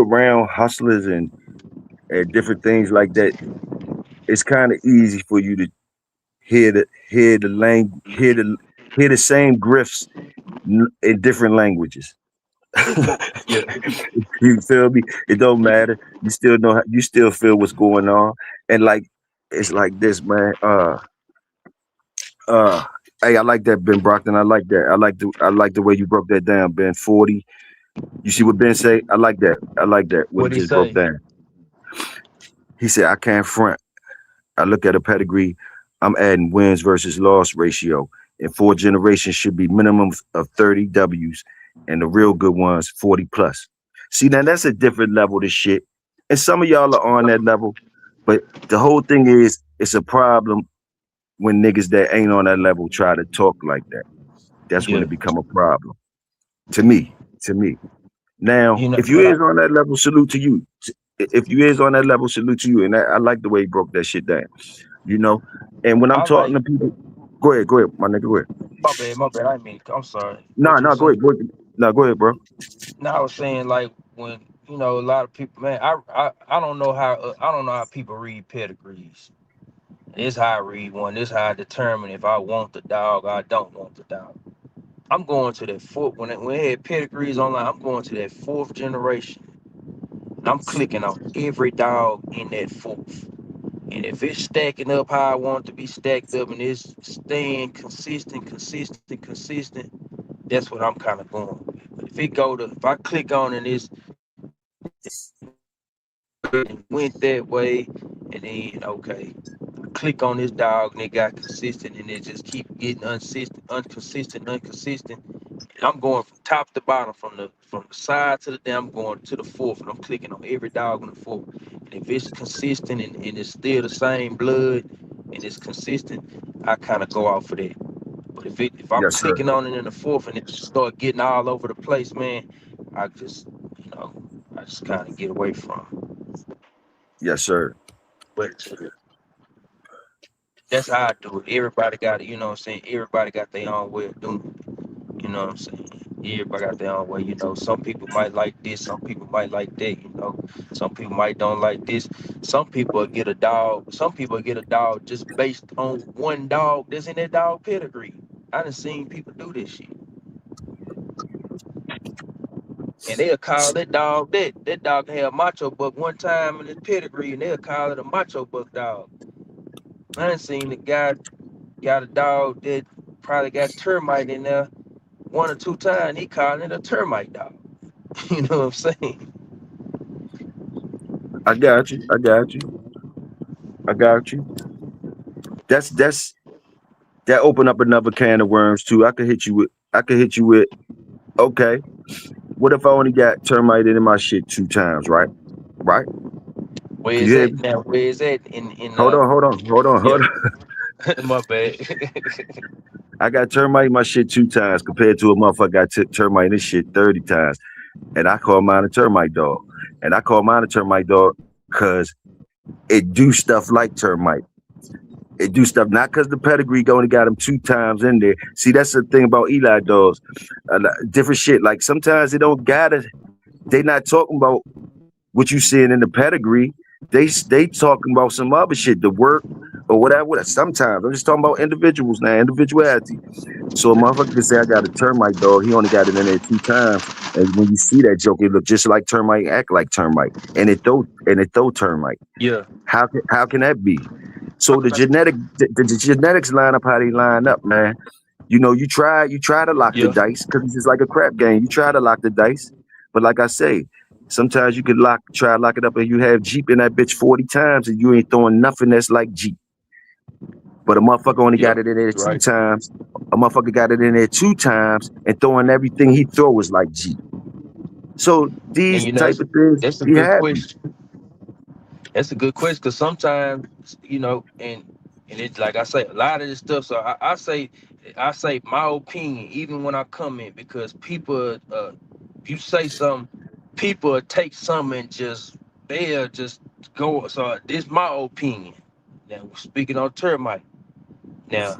around hustlers and different things like that, it's kind of easy for you to hear the language, hear the same grifts in different languages. Yeah. You feel me? It don't matter. You still know. You still feel what's going on, and like it's like this, man. Uh. Hey, I like that, Ben Brockton. I like that. I like the way you broke that down, Ben. 40. You see what Ben say? I like that. I like that. What he What he just broke say? down. He said, I can't front. I look at a pedigree. I'm adding wins versus loss ratio. And 4 generations should be minimum of 30 W's, and the real good ones 40 plus. See, now that's a different level to shit. And some of y'all are on that level, but the whole thing is it's a problem when niggas that ain't on that level try to talk like that. That's when Yeah. it become a problem. To me. To me. Now, if you But I is on that level, salute to you. If you is on that level, salute to you. And I like the way he broke that shit down. You know. And when I'm I talking like to people, go ahead, my nigga, go ahead. my bad. I mean, I'm sorry. Nah, What you nah, were go ahead, saying? go ahead. Nah, go ahead, bro. Now I was saying like when a lot of people, man, I don't know how people read pedigrees. This how I read one. This how I determine if I want the dog or I don't want the dog. I'm going to that fourth when they had pedigrees online. I'm going to that fourth generation. And I'm clicking on every dog in that fourth. And if it's stacking up how I want it to be stacked up and it's staying consistent, that's what I'm kind of going with. But if I click on and it's and went that way, and then okay, click on this dog and it got consistent and it just keep getting inconsistent. And I'm going from top to bottom, from the side to the down. I'm going to the fourth, and I'm clicking on every dog in the fourth. And if it's consistent and it's still the same blood and it's consistent, I kind of go off of that. But if I'm Yes, sir. clicking on it in the fourth and it start getting all over the place, man, I just you know I just kind of get away from it. Yes, sir. But that's how I do it. Everybody got it, you know what I'm saying? Everybody got their own way of doing it. You know what I'm saying? Everybody got their own way, Some people might like this, some people might like that. Some people might don't like this. Some people get a dog just based on one dog that's in that dog pedigree. I done seen people do this shit. And they'll call that dog that. That dog can have macho buck one time in his pedigree and they'll call it a macho buck dog. I done seen the guy got a dog that probably got termite in there one or two times. He calling it a termite dog. You know what I'm saying? I got you. I got you. I got you. That's That opened up another can of worms too. I could hit you with okay. What if I only got termite in my shit 2 times, right? Right? Where Can is you hear that me? now? Where is that in Hold yeah. on. My bad. I got termite in my shit 2 times compared to a motherfucker got termite in his shit 30 times. And I call mine a termite dog. And I call mine a termite dog because it do stuff like termite. It do stuff not because the pedigree only got him 2 times in there. See, that's the thing about Eli dogs. Different shit. Like sometimes they don't gotta. They not talking about what you seeing in the pedigree. They talking about some other shit, the work or whatever. Sometimes I'm just talking about individuals now, individuality. So a motherfucker can say I got a termite dog. He only got it in there 2 times. And when you see that joke, it look just like termite, act like termite, and it throw termite. Yeah. How can that be? So the genetics line up how they line up, man. You try to lock the Yeah. dice because it's just like a crap game. You try to lock the dice, but like I say, sometimes you could try to lock it up, and you have Jeep in that bitch 40 times, and you ain't throwing nothing that's like Jeep. But a motherfucker only Yeah. got it in there two Right. times. A motherfucker got it in there 2 times, and throwing everything he throw is like Jeep. So And these you know type of things that's a be good happening. question. That's a good question because sometimes and it's like I say a lot of this stuff. So I say my opinion even when I comment because people you say something, people take something and just they'll just go. So this my opinion. Now speaking on termite. Now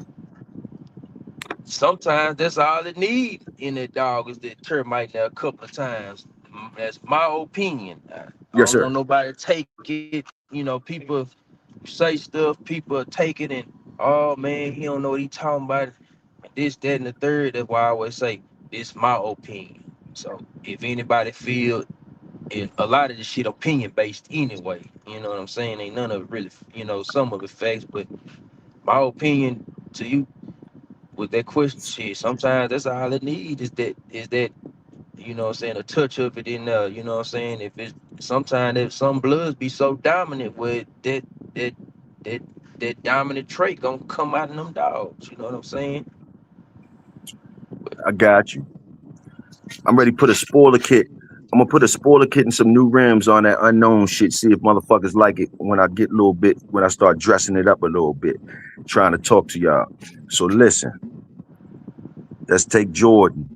sometimes that's all it need in that dog is that termite there a couple of times. That's my opinion. I Yes, don't sir. want nobody to take it. People say stuff, people take it and oh man, he don't know what he talking about. This, that, and the third. That's why I always say this my opinion. So if anybody feel it, a lot of this shit opinion based anyway. You know what I'm saying? Ain't none of it really, some of it facts, but my opinion to you with that question shit, sometimes that's all it needs is that what I'm saying, a touch of it in there, you know what I'm saying? If it's sometimes if some bloods be so dominant with that that that dominant trait gonna come out in them dogs, you know what I'm saying? I got you. I'm ready to put a spoiler kit. I'm gonna put a spoiler kit and some new rims on that unknown shit. See if motherfuckers like it when I get a little bit, when I start dressing it up a little bit, trying to talk to y'all. So listen, let's take Jordan.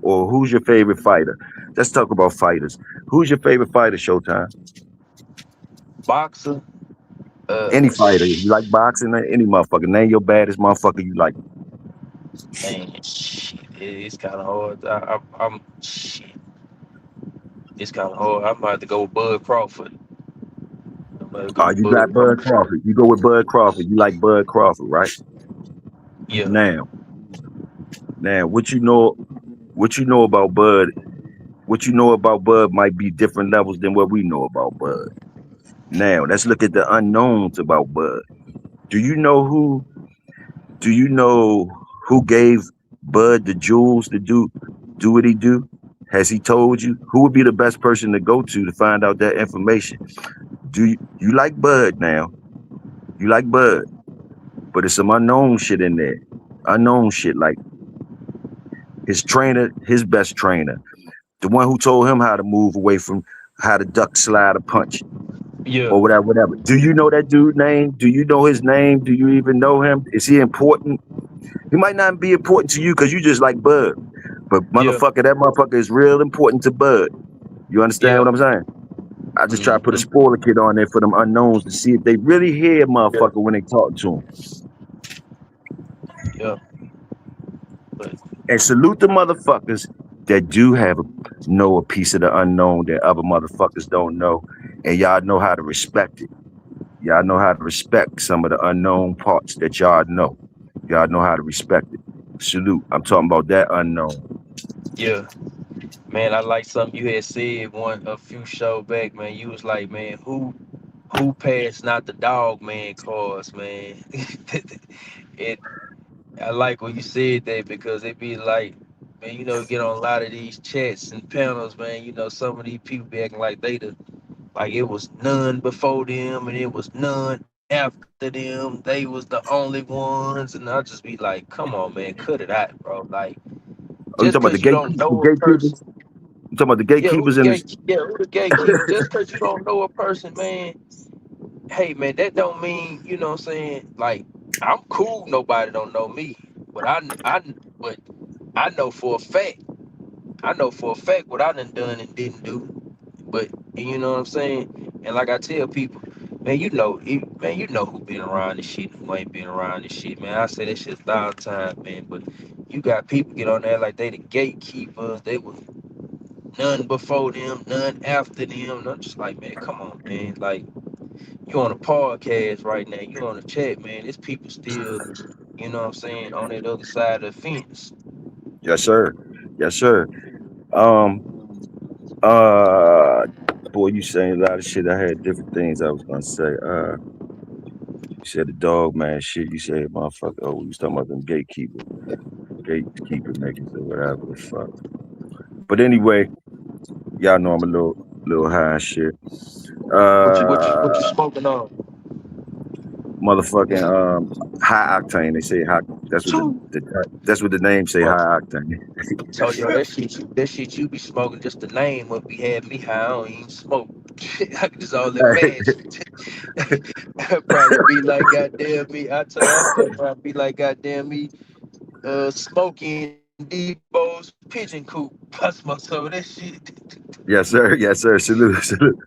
Or who's your favorite fighter? Let's talk about fighters. Who's your favorite fighter, Showtime? Boxer, Any fighter. If you sh- like boxing, any motherfucker. Name your baddest motherfucker you like. man, shit, it's kind of hard. I'm shit, it's kind of hard. I might have to go with Bud Crawford. I might have to go with You got Bud Bud Crawford. Crawford. You go with Bud Crawford. You like Bud Crawford, right? Yeah, Now, now, what you know about Bud? What you know about Bud might be different levels than what we know about Bud. Now, let's look at the unknowns about Bud. Do you know who? Do you know who gave Bud the jewels to do what he do? Has he told you who would be the best person to go to find out that information? Do you like Bud now? You like Bud, but it's some unknown shit in there. Unknown shit like his trainer, his best trainer, the one who told him how to move away from how to duck, slide, or punch, yeah, or whatever, whatever. Do you know that dude's name? Do you know his name? Do you even know him? Is he important? He might not be important to you because you just like Bud. But yeah, motherfucker, that motherfucker is real important to Bud. You understand yeah. what I'm saying? I just try to put a Mm-hmm. spoiler kit on there for them unknowns to see if they really hear Yeah, motherfucker when they talk to him. yeah. But And salute the motherfuckers that do know a piece of the unknown that other motherfuckers don't know. And y'all know how to respect it. Y'all know how to respect some of the unknown parts that y'all know. Y'all know how to respect it. Salute. I'm talking about that unknown. yeah. Man, I like something you had said a few show back, man. You was like, man, who passed not the dog man cars, man. it I like when you said that because it be like, man, get on a lot of these chats and panels, man. Some of these people be acting like like it was none before them and it was none after them. They was the only ones, and I'll just be like, come on, man, cut it out, bro. Like, Oh, you just talking about because you don't the know a gatekeepers? person, You talking about the yeah, gatekeepers in this? who the gatekeeper? Just because you don't know a person, man, hey, man, that don't mean, you know what I'm saying? Like, I'm cool, nobody don't know me, but but I know for a fact, what I done and didn't do. But you know what I'm saying? And like I tell people, man, you know who been around this shit and who ain't been around this shit, man. I say that shit 1,000 times, man. But you got people get on there like they the gatekeepers. They was none before them, none after them. And I'm just like, man, come on, man. Like, you on a podcast right now, you on a chat, man. There's people still, you know what I'm saying, on that other side of the fence. Yes, sir. Yes, sir. Um. Uh. Boy, you saying a lot of shit. I had different things I was gonna say. You said the dog man shit. You said motherfucker. Oh, you was talking about them gatekeeper niggas or whatever the fuck. But anyway, y'all know I'm a little high and shit. What you Uh, smoking on? motherfucking high octane. They say high. That's what that's what the name say. High octane. So yo, that shit you be smoking, just the name would be had me high. I don't even smoke. I can just only imagine. I'd probably be like goddamn me. I tell you, I'd be like goddamn me, smoking Debo's pigeon coop. I smoke some of that shit. Yes, sir. Yes, sir. Salute. Salute.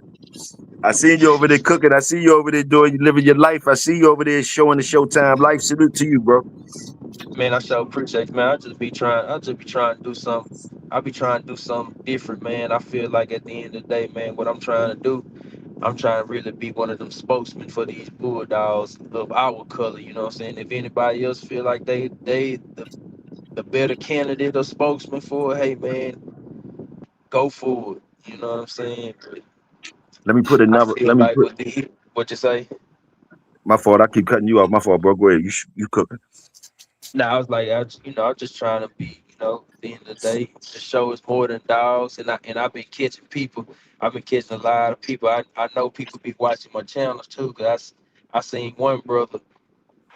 I seen you over there cooking. I see you over there doing, you living your life. I see you over there showing the Showtime life. Salute to you, bro. Man, I sure appreciate it, man. I just be trying to do something. I be trying to do something different, man. I feel like at the end of the day, man, what I'm trying to do, I'm trying to really be one of them spokesmen for these bulldogs of our color. You know what I'm saying? If anybody else feel like they the better candidate or spokesman for it, hey man, go for it. You know what I'm saying? But Let me put I another. feel Let me like put with the what you say? my fault. I keep cutting you off. My fault, bro. Go ahead. You cooking? Nah, I was like, I'm just trying to be, at the end of the day, the show is more than dogs, and I've been catching people. I've been catching a lot of people. I know people be watching my channels too, cause I seen one brother,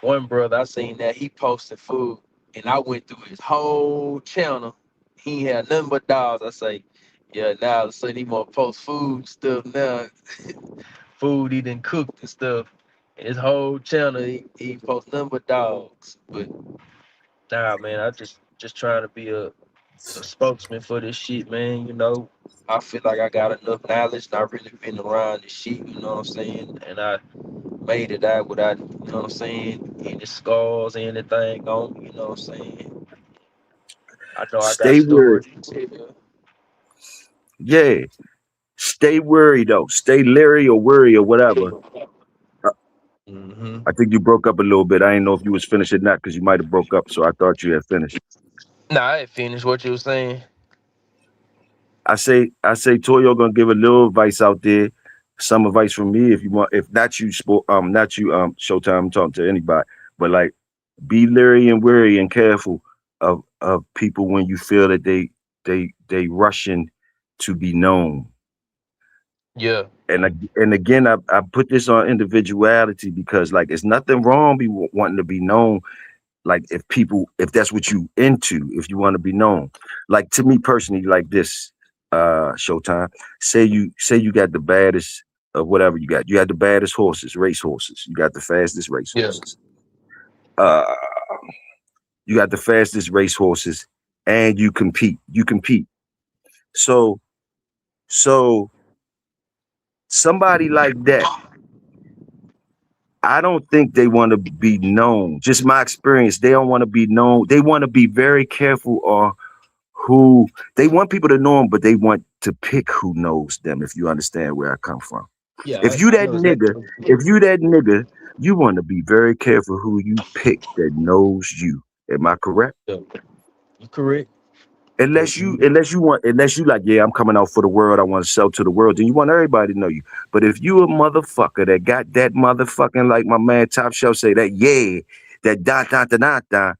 I seen that he posted food, and I went through his whole channel. He ain't had nothing but dogs. I say, yeah, now all of a sudden he more post food stuff now, food he done cooked and stuff. And his whole channel, he post nothing but dogs, but. Nah, man, I just trying to be a spokesman for this shit, man. I feel like I got enough knowledge and I really been around this shit, you know what I'm saying? And I made it out without, you know what I'm saying, any scars, anything on me, you know what I'm saying? I know I got Stay worried. stories to tell. Yeah. Stay worried though. Stay leery or worry or whatever. I Mm-hmm. I think you broke up a little bit. I didn't know if you was finished or not because you might have broke up. So I thought you had finished. Nah, I ain't finished what you was saying. I say Toyo gonna give a little advice out there. Some advice from me if you want. If not you, not you, Showtime. I'm talking to anybody, but like, be leery and wary and careful of people when you feel that they rushing to be known. Yeah. And again, I put this on individuality because like it's nothing wrong be wanting to be known. Like if that's what you into, if you want to be known. Like to me personally, like this, Showtime. Say you got the baddest of whatever you got. You got the baddest horses, race horses. You got the fastest race Yeah. horses. Uh, you got the fastest race horses, and you compete. You compete. So so somebody like that, I don't think they want to be known. Just my experience, they don't want to be known. They want to be very careful or who they want people to know them, but they want to pick who knows them, if you understand where I come from. Yeah, If you I that know exactly. nigga, if you that nigga, you want to be very careful who you pick that knows you. Am I correct? Yeah. You correct. Unless Cause you unless you like, yeah, I'm coming out for the world, I want to sell to the world, then you want everybody to know you. But if you a motherfucker that got that motherfucking, like my man Top Shelf say, that yeah, that dot dot dot dot dot,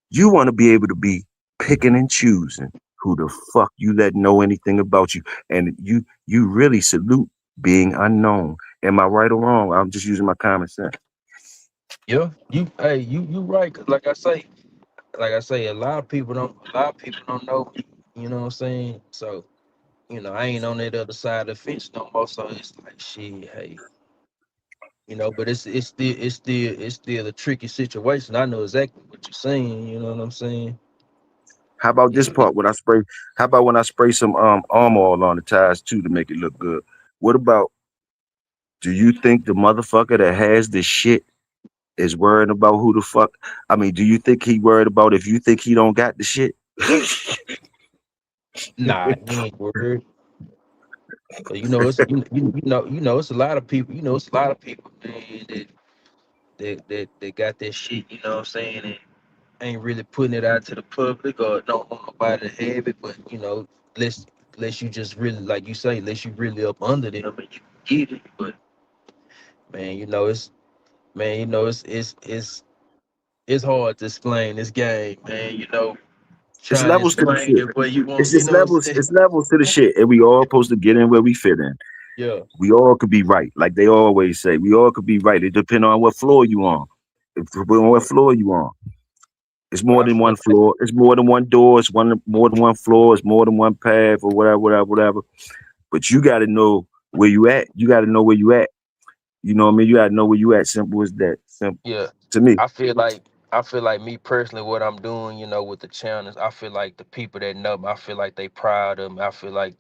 you want to be able to be picking and choosing who the fuck you let know anything about you. And you really salute being unknown Am I right or wrong? I'm just using my common sense. Yeah, you right. 'Cause like I say, a lot of people don't know me. You know what I'm saying? So, I ain't on that other side of the fence no more. So it's like shit, hey, but it's still a tricky situation. I know exactly what you're saying. You know what I'm saying? How about this It, part when I spray? How about when I spray some arm oil on the tires too to make it look good? What about? Do you think the motherfucker that has this shit is worried about who the fuck? I mean, do you think he worried about if you think he don't got the shit? nah, he ain't worried. But it's a lot of people. It's a lot of people, man, that got that shit. You know what I'm saying? And ain't really putting it out to the public or don't want nobody to have it. But unless unless you just really, like you say, unless you really up under them and you can get it. But man, it's hard to explain this game, man. It's Trying to levels to the explain shit. it, but you It's want, just levels. It's levels to the shit, and we all supposed to get in where we fit in. yeah, We all could be right, like they always say. We all could be right. It depends on what floor you on. If on what floor you on. It's but more I than feel one like, floor. It's more than one door. It's more than one floor. It's more than one path or whatever, whatever, whatever. But you got to know where you at. You got to know where you at. You know what I mean? You got to know where you at. Simple as that. Simple yeah, to me. I feel like me personally, what I'm doing, with the challenge, I feel like the people that know me, I feel like they proud of me. I feel like,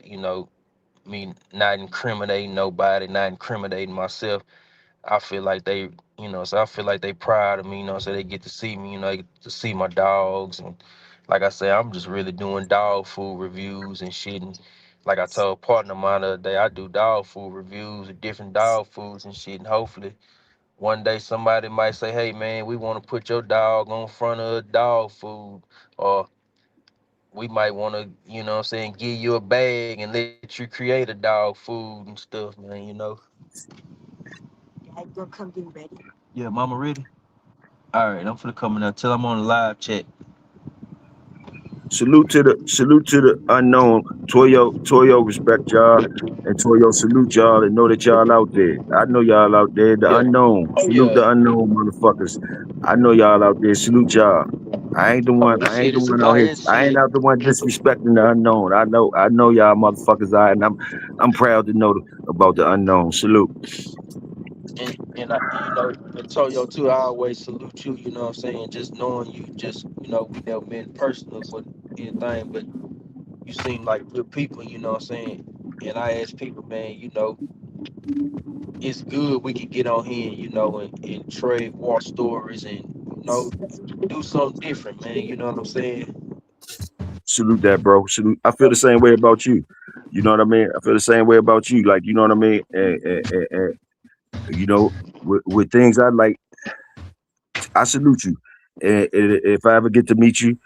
me not incriminating nobody, not incriminating myself. I feel like so I feel like they proud of me, so they get to see me, they get to see my dogs. And like I say, I'm just really doing dog food reviews and shit. And like I told a partner of mine the other day, I do dog food reviews of different dog foods and shit. And hopefully one day somebody might say, hey man, we want to put your dog on front of dog food. Or we might want to, what I'm saying, give you a bag and let you create a dog food and stuff, man. Yeah, mama ready? All right, I'm finna come in there. Tell I'm on the live chat. Salute to the unknown. Toyo respect y'all. And Toyo salute y'all and know that y'all out there. I know y'all out there. The Yeah. unknown. Oh Salute yeah. the unknown motherfuckers. I know y'all out there. Salute y'all. I ain't the Oh, one. this I ain't shit the is one out about here. it I ain't shit. out the one disrespecting the unknown. I know y'all motherfuckers are, and I'm proud to know about the unknown. Salute. And Toyo too, I always salute you, you know what I'm saying? Just knowing you, we never met personal for anything, but you seem like good people, you know what I'm saying? And I ask people, man, it's good we can get on here, and trade war stories and, do something different, man. You know what I'm saying? Salute that, bro. Salute. I feel the same way about you. You know what I mean? I feel the same way about you. Like, you know what I mean? And you know, with things I like, I salute you. And if I ever get to meet you,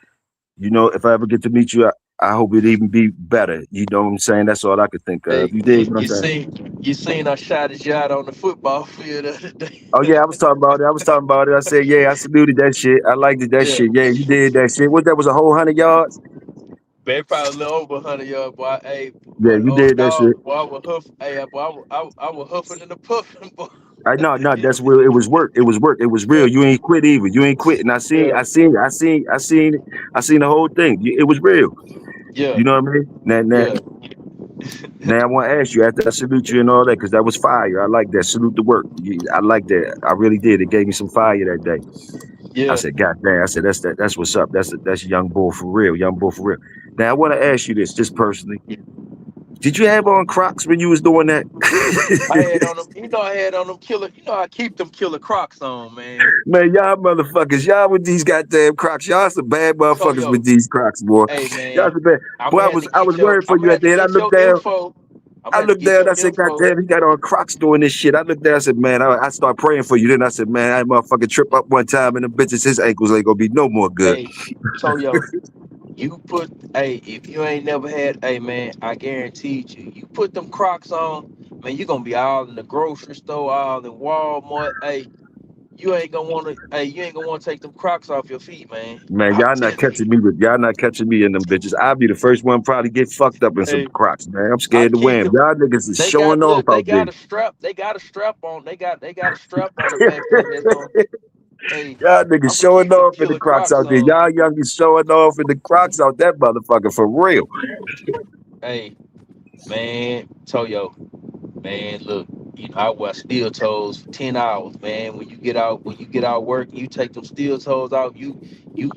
if I ever get to meet you, I hope it even be better. You know what I'm saying? That's all I could think of. Hey, You you, dig what I'm you saying? seen you seen I shot his yacht on the football field the other day. Oh yeah, I was talking about it. I was talking about it. I said, yeah, I saluted that shit. I liked it, that Yeah. shit. Yeah, you did that shit. What that was a whole 100 yards? Man, probably a little over 100 yards, boy. Hey, Yeah, but you oh did that shit. dog, boy, I was huff. Hey, boy, I was huffing and the puffing, boy. I no, that's real. It was work. It was work. It was real. Yeah, You ain't quit either. You ain't quit. And yeah, I seen the whole thing. It was real. yeah, You know what I mean? yeah, Now I want to ask you after I salute you and all that, because that was fire. I like that. Salute the work. I like that. I really did. It gave me some fire that day. I yeah. said, God damn. I said, that's what's up. That's a young bull for real. Young bull for real. Now I want to ask you this, just personally. Did you have on Crocs when you was doing that? I had on them. I had on them killer. I keep them killer Crocs on, man. Man, y'all motherfuckers, y'all with these goddamn Crocs, y'all some bad So motherfuckers with yo, these Crocs, boy. hey Y'all man, some bad. I'm Boy, gonna have to I get was your. worried for I'm you gonna at have to the end. get your info. I'm I gonna have to looked get down, your I said, God info. damn, he got on Crocs doing this shit. I looked down, I said, man, I start praying for you. Then I said, man, I motherfucking trip up one time and the bitches, his ankles ain't gonna be no more good. Hey, Toyo, if you ain't never had, hey man, I guarantee you put them Crocs on, man, you gonna be all in the grocery store, all in Walmart. Hey, you ain't gonna want to take them Crocs off your feet, man. Man, I'm telling you. y'all not catching me in them bitches. I'll be the first one probably get fucked up in some Hey, Crocs, man. I'm I scared to wear keep 'em. it. Y'all niggas is They showing got off look. out there. They got a strap on. They got a strap on the back of them that's going. Hey, Y'all niggas I'm gonna showing keep them off in the killer Crocs Crocs out there. on. Y'all youngins showing off in the Crocs out that motherfucker for real. Hey, man, Toyo, man, look, I wear steel toes for 10 hours, man. When you get out work, you take them steel toes out. You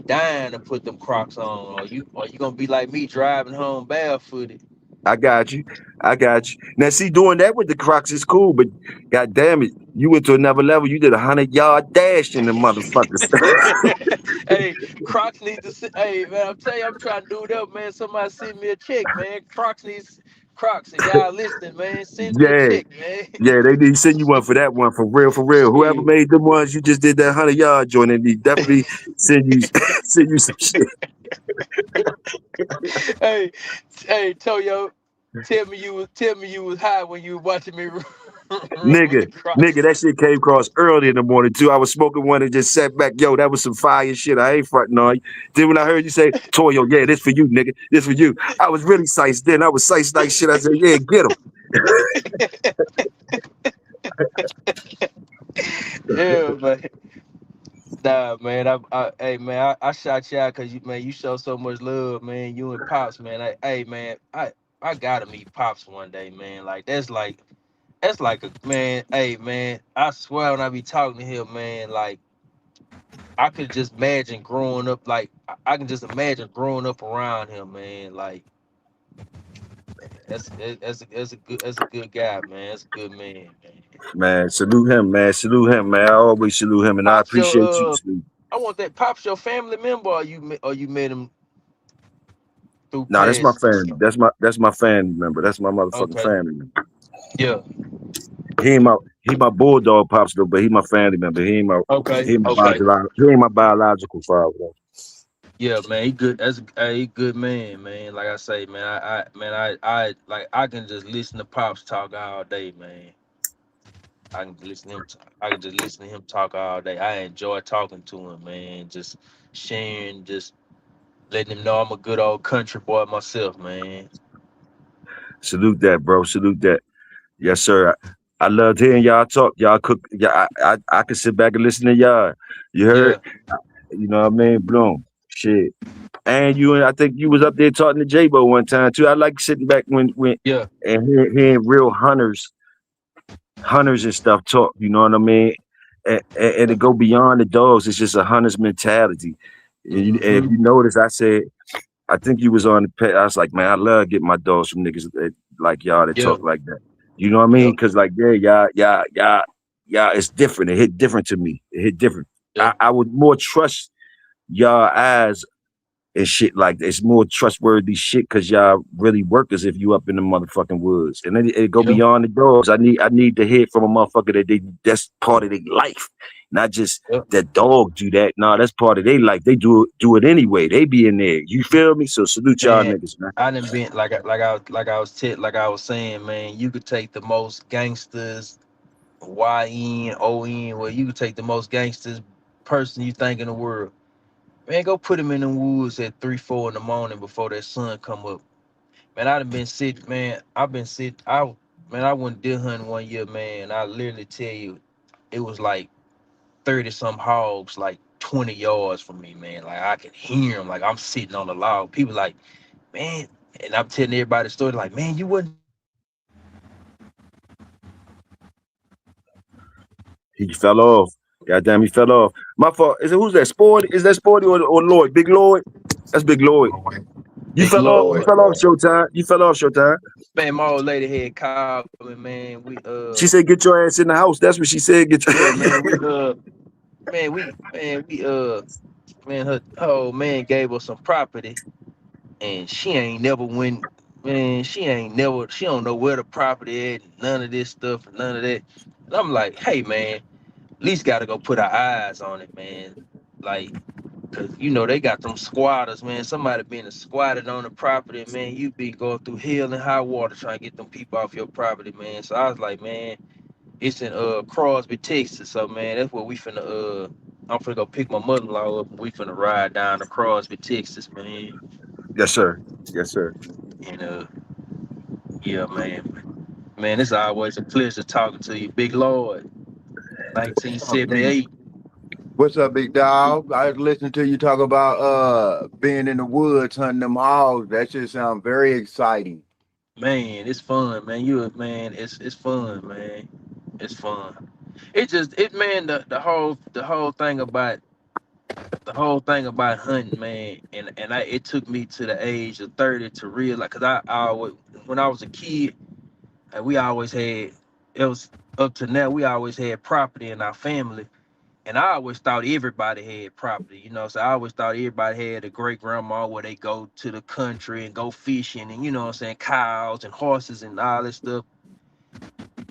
dying to put them Crocs on, or you gonna be like me driving home barefooted. I got you. I got you. Now, see, doing that with the Crocs is cool, but god damn it, you went to another level. You did 100-yard dash in the motherfuckers. Hey, Crocs need to. Hey, man, I'm telling you, I'm trying to do it up, man. Somebody send me a check, man. Crocs. If y'all listening, man, send me a Yeah. check, man. Yeah, they need to send you one for that one for real, for real. Whoever Shit. made them ones, you just did that 100-yard joint, and they definitely send you send you some shit, Hey, hey, Toyo, tell me you was high when you was watching me run with nigga. the Nigga, Crocs. that shit came across early in the morning too. I was smoking one and just sat back. Yo, that was some fire shit. I ain't fronting on you. Then when I heard you say, Toyo, yeah, this for you, nigga. This for you. I was really sized then. I was sized like shit. I said, yeah, get him. Yeah, but nah, man. Hey, man. I shot you out because you show so much love, man. You and pops, man. Hey, man. I gotta meet pops one day, man. Like that's like a man. Hey, man. I swear when I be talking to him, man, like I could just imagine growing up. Like I can just imagine growing up around him, man. Like that's a good guy, man. That's a good man, man. Man, salute him, man. Salute him, man. I always salute him, and I Pops appreciate you, your Snoop. I want that Pops your family member, or you met him through Nah, that's my past. family. That's my family member. That's my motherfucking Okay. family member. Yeah. He my bulldog pops though, but he my family member. Okay. He ain't my Okay. biological father though. Yeah, man. He good. He good man, man. Like I say, man. I can just listen to Pops talk all day, man. I can just listen to him talk all day. I enjoy talking to him, man. Just sharing, just letting him know I'm a good old country boy myself, man. Salute that, bro. Salute that. Yes, sir. I loved hearing y'all talk. Y'all cook. Yeah, I can sit back and listen to y'all. You heard? Yeah. You know what I mean? Bloom. Shit. And I think you was up there talking to J-Bo one time too. I like sitting back when Yeah. and hearing real hunters and stuff talk. You know what I mean? And to go beyond the dogs, it's just a hunter's mentality. And if Mm-hmm. you notice, I said, I think you was on the pet. I was like, man, I love getting my dogs from niggas like y'all that Yeah. talk like that. You know what I Yeah. mean? Cause like, yeah, y'all, it's different. It hit different to me. It hit different. Yeah. I would more trust y'all eyes and shit like that. It's more trustworthy shit because y'all really workers if you up in the motherfucking woods. And then it go Yeah. beyond the dogs. I need to hear from a motherfucker that's part of their life. Not just Yeah. that dog do that. No, that's part of their life. They do it anyway. They be in there. You feel me? So salute y'all Man, niggas, man. I done been like I was saying, man. You could take the most gangsters, YN, ON, where you could take the most gangsters person you think in the world. Man, go put him in the woods at 3, 4 in the morning before that sun come up. Man, I done been sitting, man. I've been sitting. I went deer hunting one year, man. I literally tell you, it was like 30 some hogs, like 20 yards from me, man. Like I could hear them. Like I'm sitting on the log. People like, man, and I'm telling everybody the story. Like, man, you wasn't there when that deer was running through there. He fell off. Goddamn, he fell off. My fault. Who's that? Sporty? Is that Sporty or Lloyd? Big Lloyd? That's Big Lloyd. You Big fell off. You Lord, fell off Showtime. You fell off Showtime. man. My old lady had called me, man. She said, "Get your ass in the house." That's what she said. Get your Yeah, man. Man, her old man gave her some property, and she ain't never went. Man, she don't know where the property at, none of this stuff, none of that. And I'm like, hey, man, at least gotta go put our eyes on it, man. Like, cause they got them squatters, man. Somebody being squatted on the property, man. You be going through hell and high water trying to get them people off your property, man. So I was like, man. It's in Crosby, Texas. So man, that's where we finna I'm finna go pick my mother-in-law up and we finna ride down to Crosby, Texas, man. Yes, sir. Yes, sir. And yeah, man. Man, it's always a pleasure talking to you, Big Lord. Oh, man. 1978. What's up, big dog? I was listening to you talk about being in the woods hunting them hogs. That shit sounds very exciting. Man, it's fun, man. Man, it's fun, man. It's fun. It just it man the whole thing about hunting, man, and it took me to the age of 30 to realize, cause I always, when I was a kid, and we always had, it was up to now, we always had property in our family, and I always thought everybody had property, so I always thought everybody had a great grandma where they go to the country and go fishing, and what I'm saying, cows and horses and all that stuff.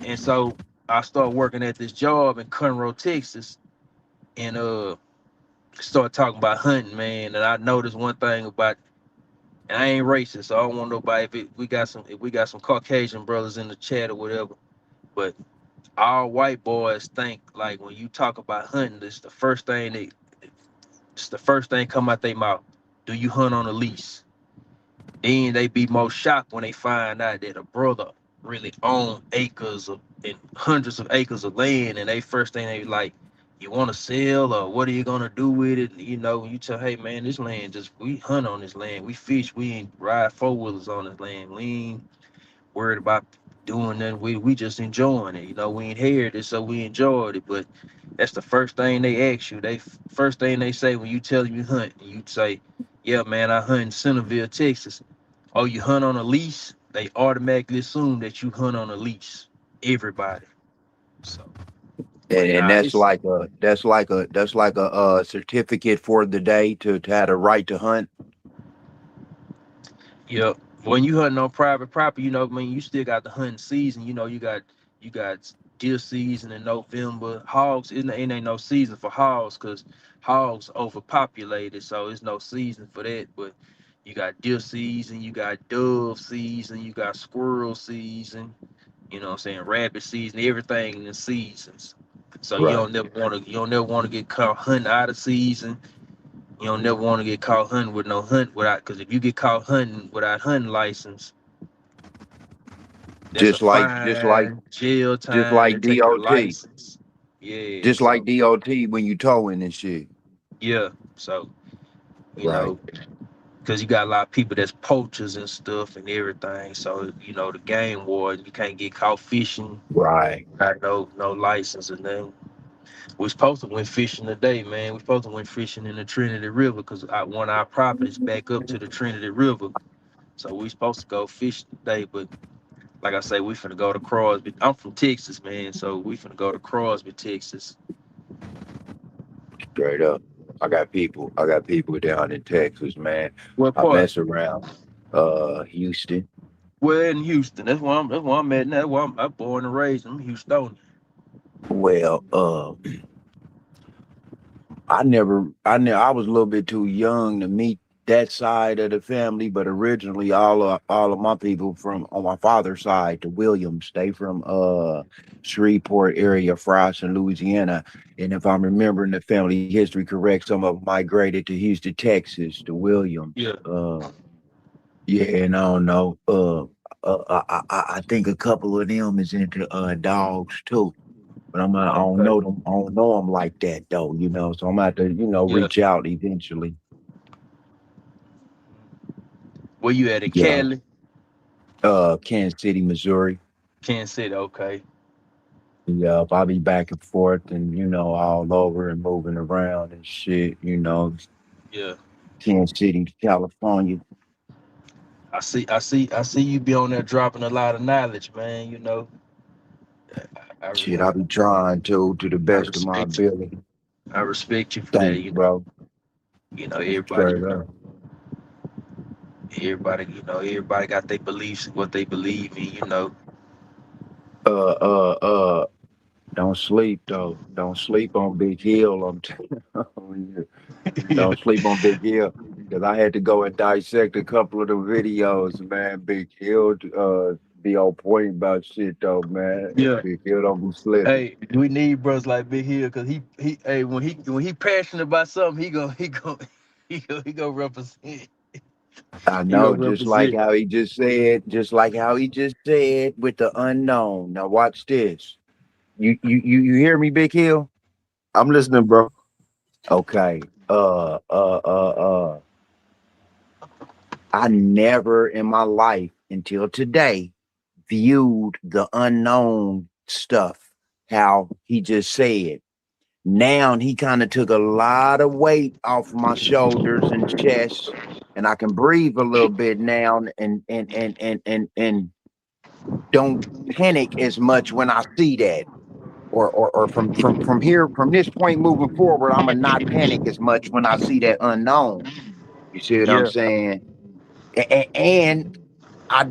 And so I started working at this job in Conroe, Texas, and started talking about hunting, man. And I noticed one thing about, and I ain't racist, so I don't want nobody, if we got some Caucasian brothers in the chat or whatever, but all white boys think like when you talk about hunting, it's the first thing come out their mouth. Do you hunt on a lease? Then they be most shocked when they find out that a brother really own acres of and hundreds of acres of land, and they first thing they like, you want to sell or what are you gonna do with it? You tell, hey man, this land just we hunt on this land, we fish, we ain't ride four wheelers on this land, we ain't worried about doing that. We just enjoying it. We inherited it, so we enjoyed it. But that's the first thing they ask you. First thing they say when you tell them you hunt, and you say, "Yeah, man, I hunt in Centerville, Texas." Oh, you hunt on a lease? They automatically assume that you hunt on a lease. Everybody. So, but And nah, that's it's like a certificate for the day to have the right to hunt. Yep. When you hunting on private property, you still got the hunting season. You got deer season in November. Hogs, it ain't no season for hogs because hogs overpopulated, so it's no season for that. But you got deer season, you got dove season, you got squirrel season. What I'm saying, rabbit season, everything in the seasons. So Right. you don't never want to get caught hunting out of season. You don't never want to get caught hunting with no hunt without, because if you get caught hunting without hunting license, that's a Just like just like fine, jail just time. They like take your DOT. license. Yeah, Just like so DOT when you towing and shit. yeah, so you Right. know, because you got a lot of people that's poachers and stuff and everything. So the game warden, you can't get caught fishing, Right. got no license and then. We're supposed to went fishing today, man. We're supposed to went fishing in the Trinity River because one of our properties back up to the Trinity River. So we supposed to go fish today, but like I say, we finna go to Crosby. I'm from Texas, man, so we finna go to Crosby, Texas. Straight up. I got people down in Texas, man. What I part? mess around. Houston. We're in Houston. That's where I'm at now. That's where I'm born and raised. I'm Houstonian. Well, I was a little bit too young to meet that side of the family, but originally all of my people from on my father's side, the Williams, they from Shreveport area, Froston, Louisiana. And if I'm remembering the family history correct, some of them migrated to Houston, Texas, the Williams. Yeah. Yeah, and I don't know. I think a couple of them is into dogs too. But I don't Okay. know them. I don't know them like that though. So I'm gonna have to, Yeah. reach out eventually. Where you at in Yeah. Cali? Kansas City, Missouri. Kansas City. Okay. Yeah, I'll be back and forth and all over and moving around and shit. Yeah. Kansas City, California. I see you be on there dropping a lot of knowledge, man. I Shit, I, I'll be trying to the I best of my respect you. ability. I respect you for that. Thanks, bro. Everybody, Straight up. everybody got their beliefs and what they believe in. Uh, uh, uh. Don't sleep though. Don't sleep on Big Hill. I'm telling you. Yeah. Don't sleep on Big Hill because I had to go and dissect a couple of the videos, man. Big Hill, be on point about shit though, man. Yeah. Big Hill don't be slipping. Hey, we need brothers like Big Hill because hey when he passionate about something he go represent. I He go know, represent. just like how he just said with the unknown. Now watch this. You hear me, Big Hill? I'm listening, bro. Okay. I never in my life until today viewed the unknown stuff how he just said. Now he kind of took a lot of weight off my shoulders and chest, and I can breathe a little bit now and don't panic as much when I see that. Or from here from this point moving forward, I'ma not panic as much when I see that unknown. You see what I'm Yeah, saying? And I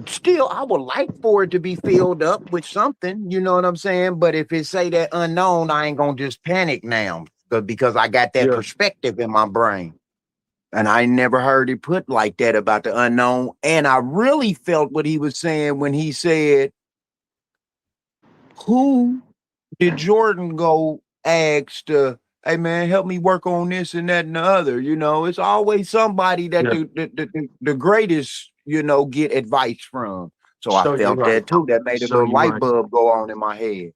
would like for it to be filled up with something, you know what I'm saying? But if it say that unknown, I ain't gonna just panic now because I got that yeah. perspective in my brain. And I never heard it put like that about the unknown. And I really felt what he was saying when he said, who did Jordan go ask to, hey man, help me work on this and that and the other? You know, it's always somebody that Yeah. the greatest, get advice from. So I Show you felt right. that too. That made a Show little you light right. bulb go on in my head.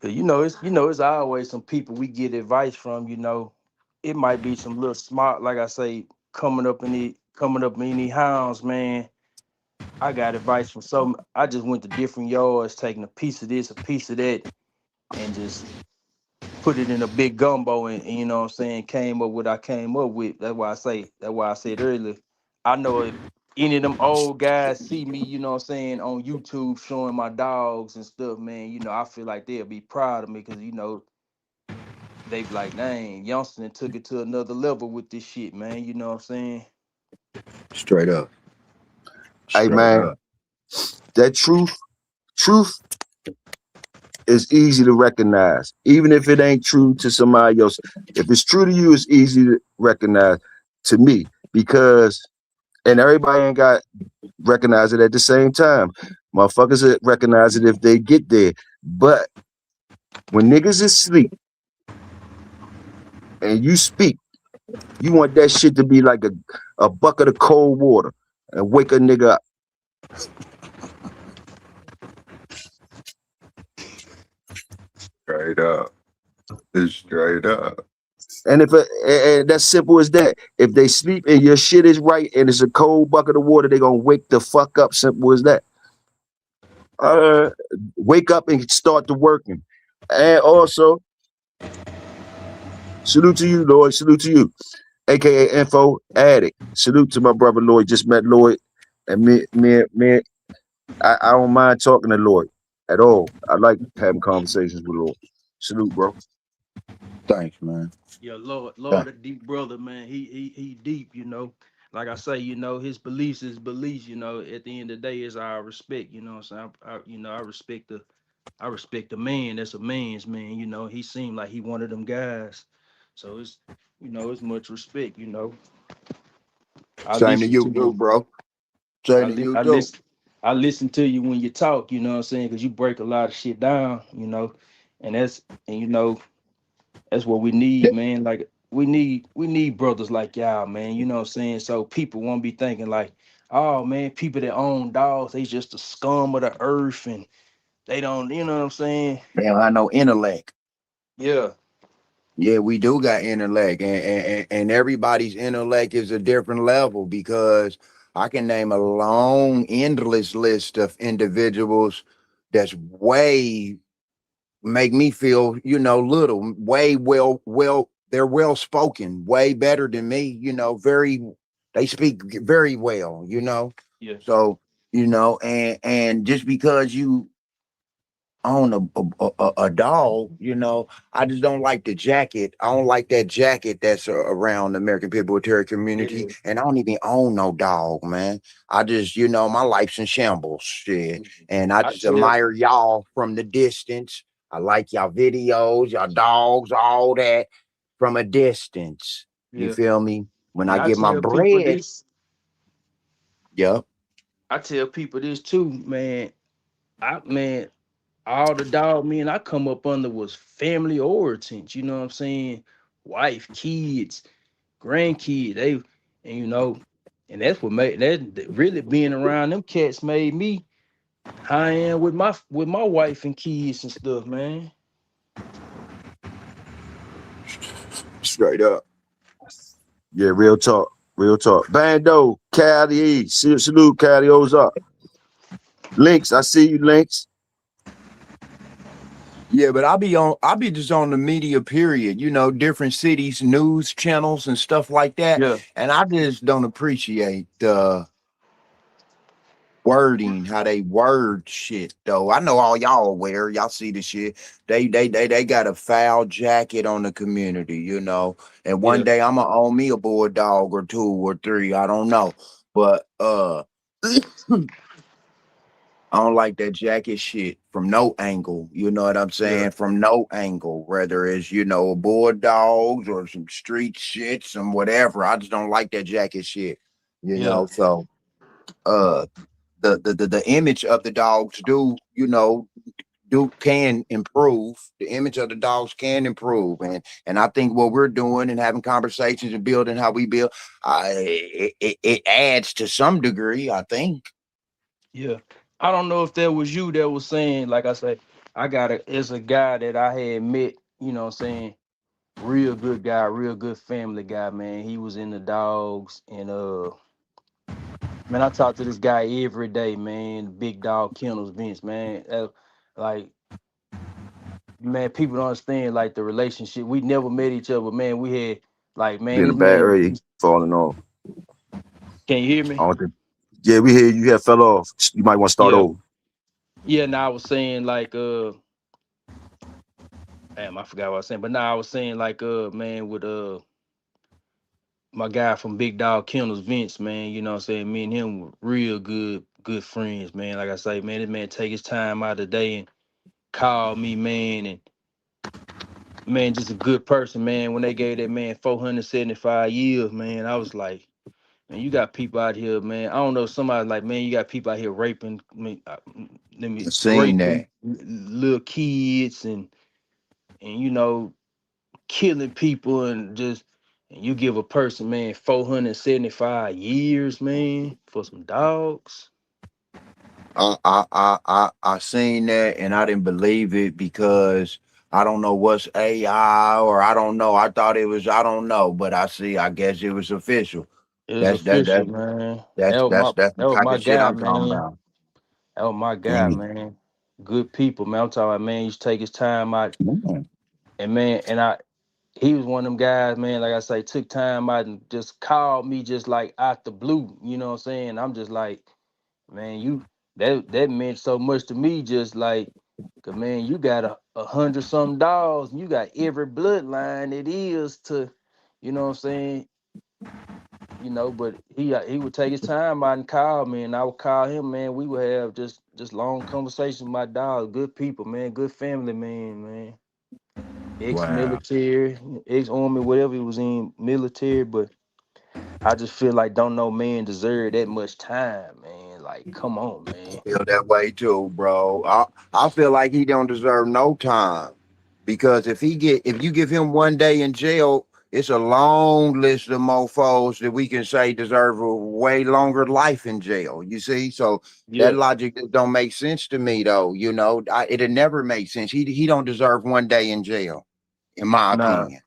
'Cause it's always some people we get advice from. It might be some little smart, like I say, coming up in the hounds, man. I got advice from some. I just went to different yards, taking a piece of this, a piece of that, and just put it in a big gumbo, and you know what I'm saying, came up what I came up with. That's why I said earlier. I know if any of them old guys see me, you know what I'm saying, on YouTube showing my dogs and stuff, man, I feel like they'll be proud of me because they be like, dang, Youngster took it to another level with this shit, man. You know what I'm saying? Straight up. Hey Straight man, up. that truth is easy to recognize, even if it ain't true to somebody else. If it's true to you, it's easy to recognize to me because, and everybody ain't got recognize it at the same time. Motherfuckers that recognize it if they get there. But when niggas is asleep and you speak, you want that shit to be like a bucket of cold water and wake a nigga up. Straight up. It's straight up. And and that's simple as that. If they sleep and your shit is right and it's a cold bucket of water, they gonna wake the fuck up. Simple as that. Uh, Wake up and start to working. And also, salute to you, Lord. Salute to you, aka Info Addict. Salute to my brother Lloyd. Just met Lloyd, and me. I don't mind talking to Lloyd at all. I like having conversations with Lloyd. Salute, bro. Thanks, man. Yeah, Lord, Thanks. a deep brother, man. He deep, Like I say, his beliefs is beliefs. At the end of the day, is our respect. You know what I'm saying? I respect the man. That's a man's man. He seemed like he one of them guys. So it's much respect. I Same to listen you to too, you. bro. I Same to li- you I too. listen. I listen to you when you talk. You know what I'm saying? Because you break a lot of shit down. And that's what we need, man. Like we need brothers like y'all, man. You know what I'm saying? So people won't be thinking like, oh man, people that own dogs, they just the scum of the earth and they don't, you know what I'm saying? Damn, I know intellect. Yeah, Yeah, we do got intellect, and everybody's intellect is a different level because I can name a long, endless list of individuals that's way make me feel, little, way they're well spoken, way better than me, they speak very well, yeah, So, and just because you own a dog, I just don't like the jacket. I don't like that jacket that's around the American Pit Bull Terrier community. yeah. And I don't even own no dog, man. I just, my life's in shambles, shit. And I I just tell, admire y'all from the distance. I like y'all videos, y'all dogs, all that from a distance. You yeah, feel me? When I and I get my tell people bread, this. yep. I tell people this too, man. Man, all the dog men I come up under was family origins. You know what I'm saying? Wife, kids, grandkids. And and that's what made that really being around them cats made me how I am with my wife and kids and stuff, man. Straight up. Yeah, real talk. Real talk. Bando, Caddy, salute, Caddy, O's up. Links, I see you, Links. Yeah, but I'll be just on the media period, different cities, news channels and stuff like that. Yeah, And I just don't appreciate the wording, how they word shit though. I know all y'all aware, y'all see the shit. They got a foul jacket on the community. And one yeah, day I'm gonna own me a bulldog or two or three. I don't know. But I don't like that jacket shit from no angle. You know what I'm yeah, saying? From no angle, whether it's, bulldogs or some street shit, some whatever. I just don't like that jacket shit. yeah, So uh the image of the dogs can improve. The image of the dogs can improve. And I think what we're doing and having conversations and building how we build, it adds to some degree, I think. yeah. I don't know if that was you that was saying, like I said, it's a guy that I had met, you know what I'm saying? Real good guy, real good family guy, man. He was in the dogs and man, I talk to this guy every day, man. Big dog kennels, Vince, man. Like, man, people don't understand like the relationship. We never met each other, but man. We had like, Be man, in a this bad man. area, falling off. Can you hear I me? don't think. Yeah, we hear you have fell off. You might want to start Yeah, over. yeah. Now I was saying like, damn, I forgot what I was saying, but now I was saying like, man, with my guy from Big Dog Kennels, Vince, man. You know what I'm saying? Me and him were real good friends, man. Like I say, man, this man take his time out of the day and call me, man, and man, just a good person, man. When they gave that man 475 years, man, I was like, man, you got people out here, man. I don't know, somebody like, man, you got people out here raping, I've seen raping that. little kids and killing people and just and you give a person, man, 475 years, man, for some dogs. I seen that and I didn't believe it because I don't know what's AI or I don't know. I thought it was I don't know, but I guess it was official. It was That's that official, that man. that's that's that's the That was type my of shit guy, I'm talking man. about. That was my guy, And man. Good people, man. I'm talking about, man, he used to take his time out man, and man, and he was one of them guys, man, like I say, took time out and just called me just like out the blue. You know what I'm saying? I'm just like, man, that meant so much to me, just like, cause man, you got a hundred some dogs, and you got every bloodline it is to, you know what I'm saying? But he would take his time out and call me, and I would call him, man. We would have just long conversations with my dog. Good people, man, good family, man. wow. Ex-military, ex-army, whatever he was in, military, but I just feel like don't no man deserve that much time, man. Like, come on, man. Feel that way too, bro. I feel like he don't deserve no time because if you give him one day in jail, it's a long list of mofos that we can say deserve a way longer life in jail. You see, so that Yeah, logic just don't make sense to me, though. It'll never make sense. He don't deserve one day in jail, in my nah, opinion.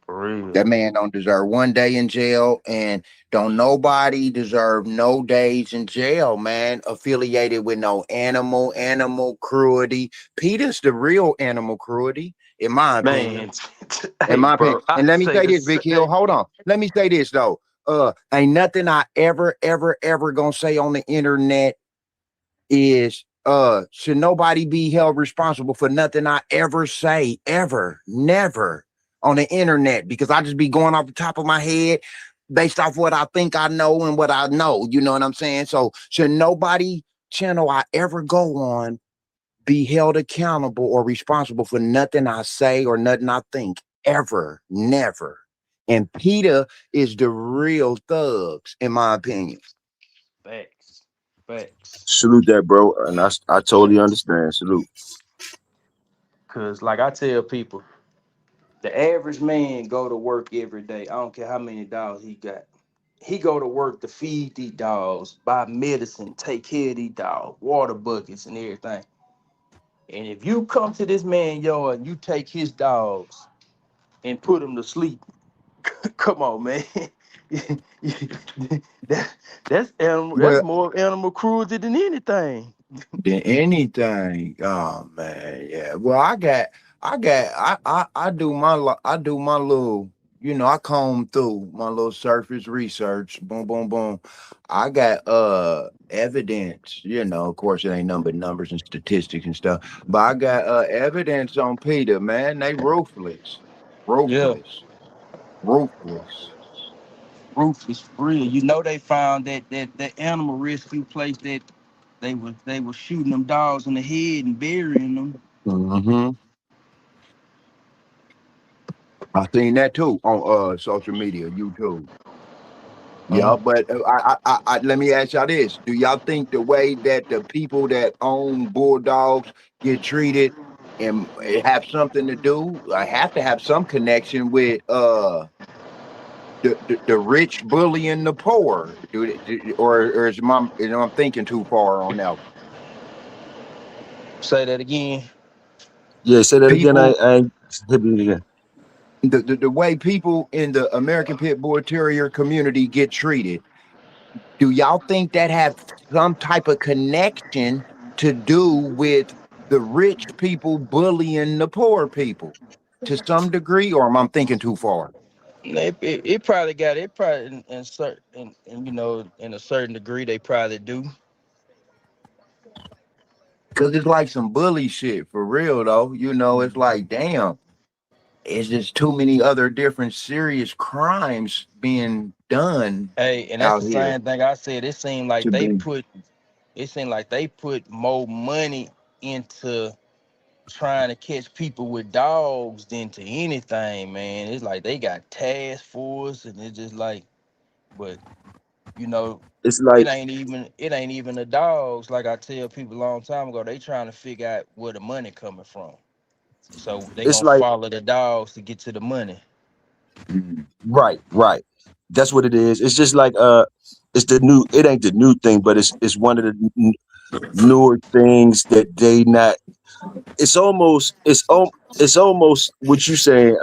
for real. That man don't deserve one day in jail, and don't nobody deserve no days in jail, man. Affiliated with no animal cruelty. Peter's the real animal cruelty, in my opinion. Man, In hey, my opinion. bro, I And let me say say the this, Big Hill. same. Hold on. Let me say this though. Ain't nothing I ever gonna say on the internet is should nobody be held responsible for nothing I ever say, ever, never on the internet, because I just be going off the top of my head based off what I think I know and what I know. You know what I'm saying? So should nobody channel I ever go on be held accountable or responsible for nothing I say or nothing I think, ever, never. And Peter is the real thugs, in my opinion. Facts. Facts. Salute that, bro. And I totally understand. Salute. Cause like I tell people, the average man go to work every day. I don't care how many dogs he got. He go to work to feed these dogs, buy medicine, take care of these dogs, water buckets and everything. And if you come to this man yard and you take his dogs and put them to sleep, come on, man. that, that's animal. That's Well, more animal cruelty than anything. than anything. Oh man, yeah. Well, I do I do my little, I comb through my little surface research. Boom, boom, boom. I got evidence, of course it ain't nothing but numbers and statistics and stuff, but I got evidence on Peter, man. They ruthless. Yeah, Ruthless. Ruthless. ruthless for real. You know they found that animal rescue place that they were shooting them dogs in the head and burying them. Hmm. I seen that too on social media, YouTube. Yeah, Uh, but let me ask y'all this: do y'all think the way that the people that own bulldogs get treated and it have something to do? I have to have some connection with the rich bullying the poor. Or is my I'm thinking too far on that one? say that again. Yeah, say that again. I People, ain't hit me again. the way people in the American Pit Bull Terrier community get treated. Do y'all think that have some type of connection to do with the rich people bullying the poor people to some degree, or am I thinking too far? It probably got it probably in certain in a certain degree they probably do. Because it's like some bully shit for real, though. It's like, damn, it's just too many other different serious crimes being done Hey, and that's out the here same thing I said. to be. It seemed like they put more money into trying to catch people with dogs than to anything, man. It's like they got task force and it's just like, but you know, It's like it ain't even the dogs. Like I tell people a long time ago, they trying to figure out where the money coming from. So they it's gonna like follow the dogs to get to the money. Mm. right, right. That's what it is. It's just like it's the new. It ain't the new thing, but it's one of the newer things that they not. It's almost what you saying.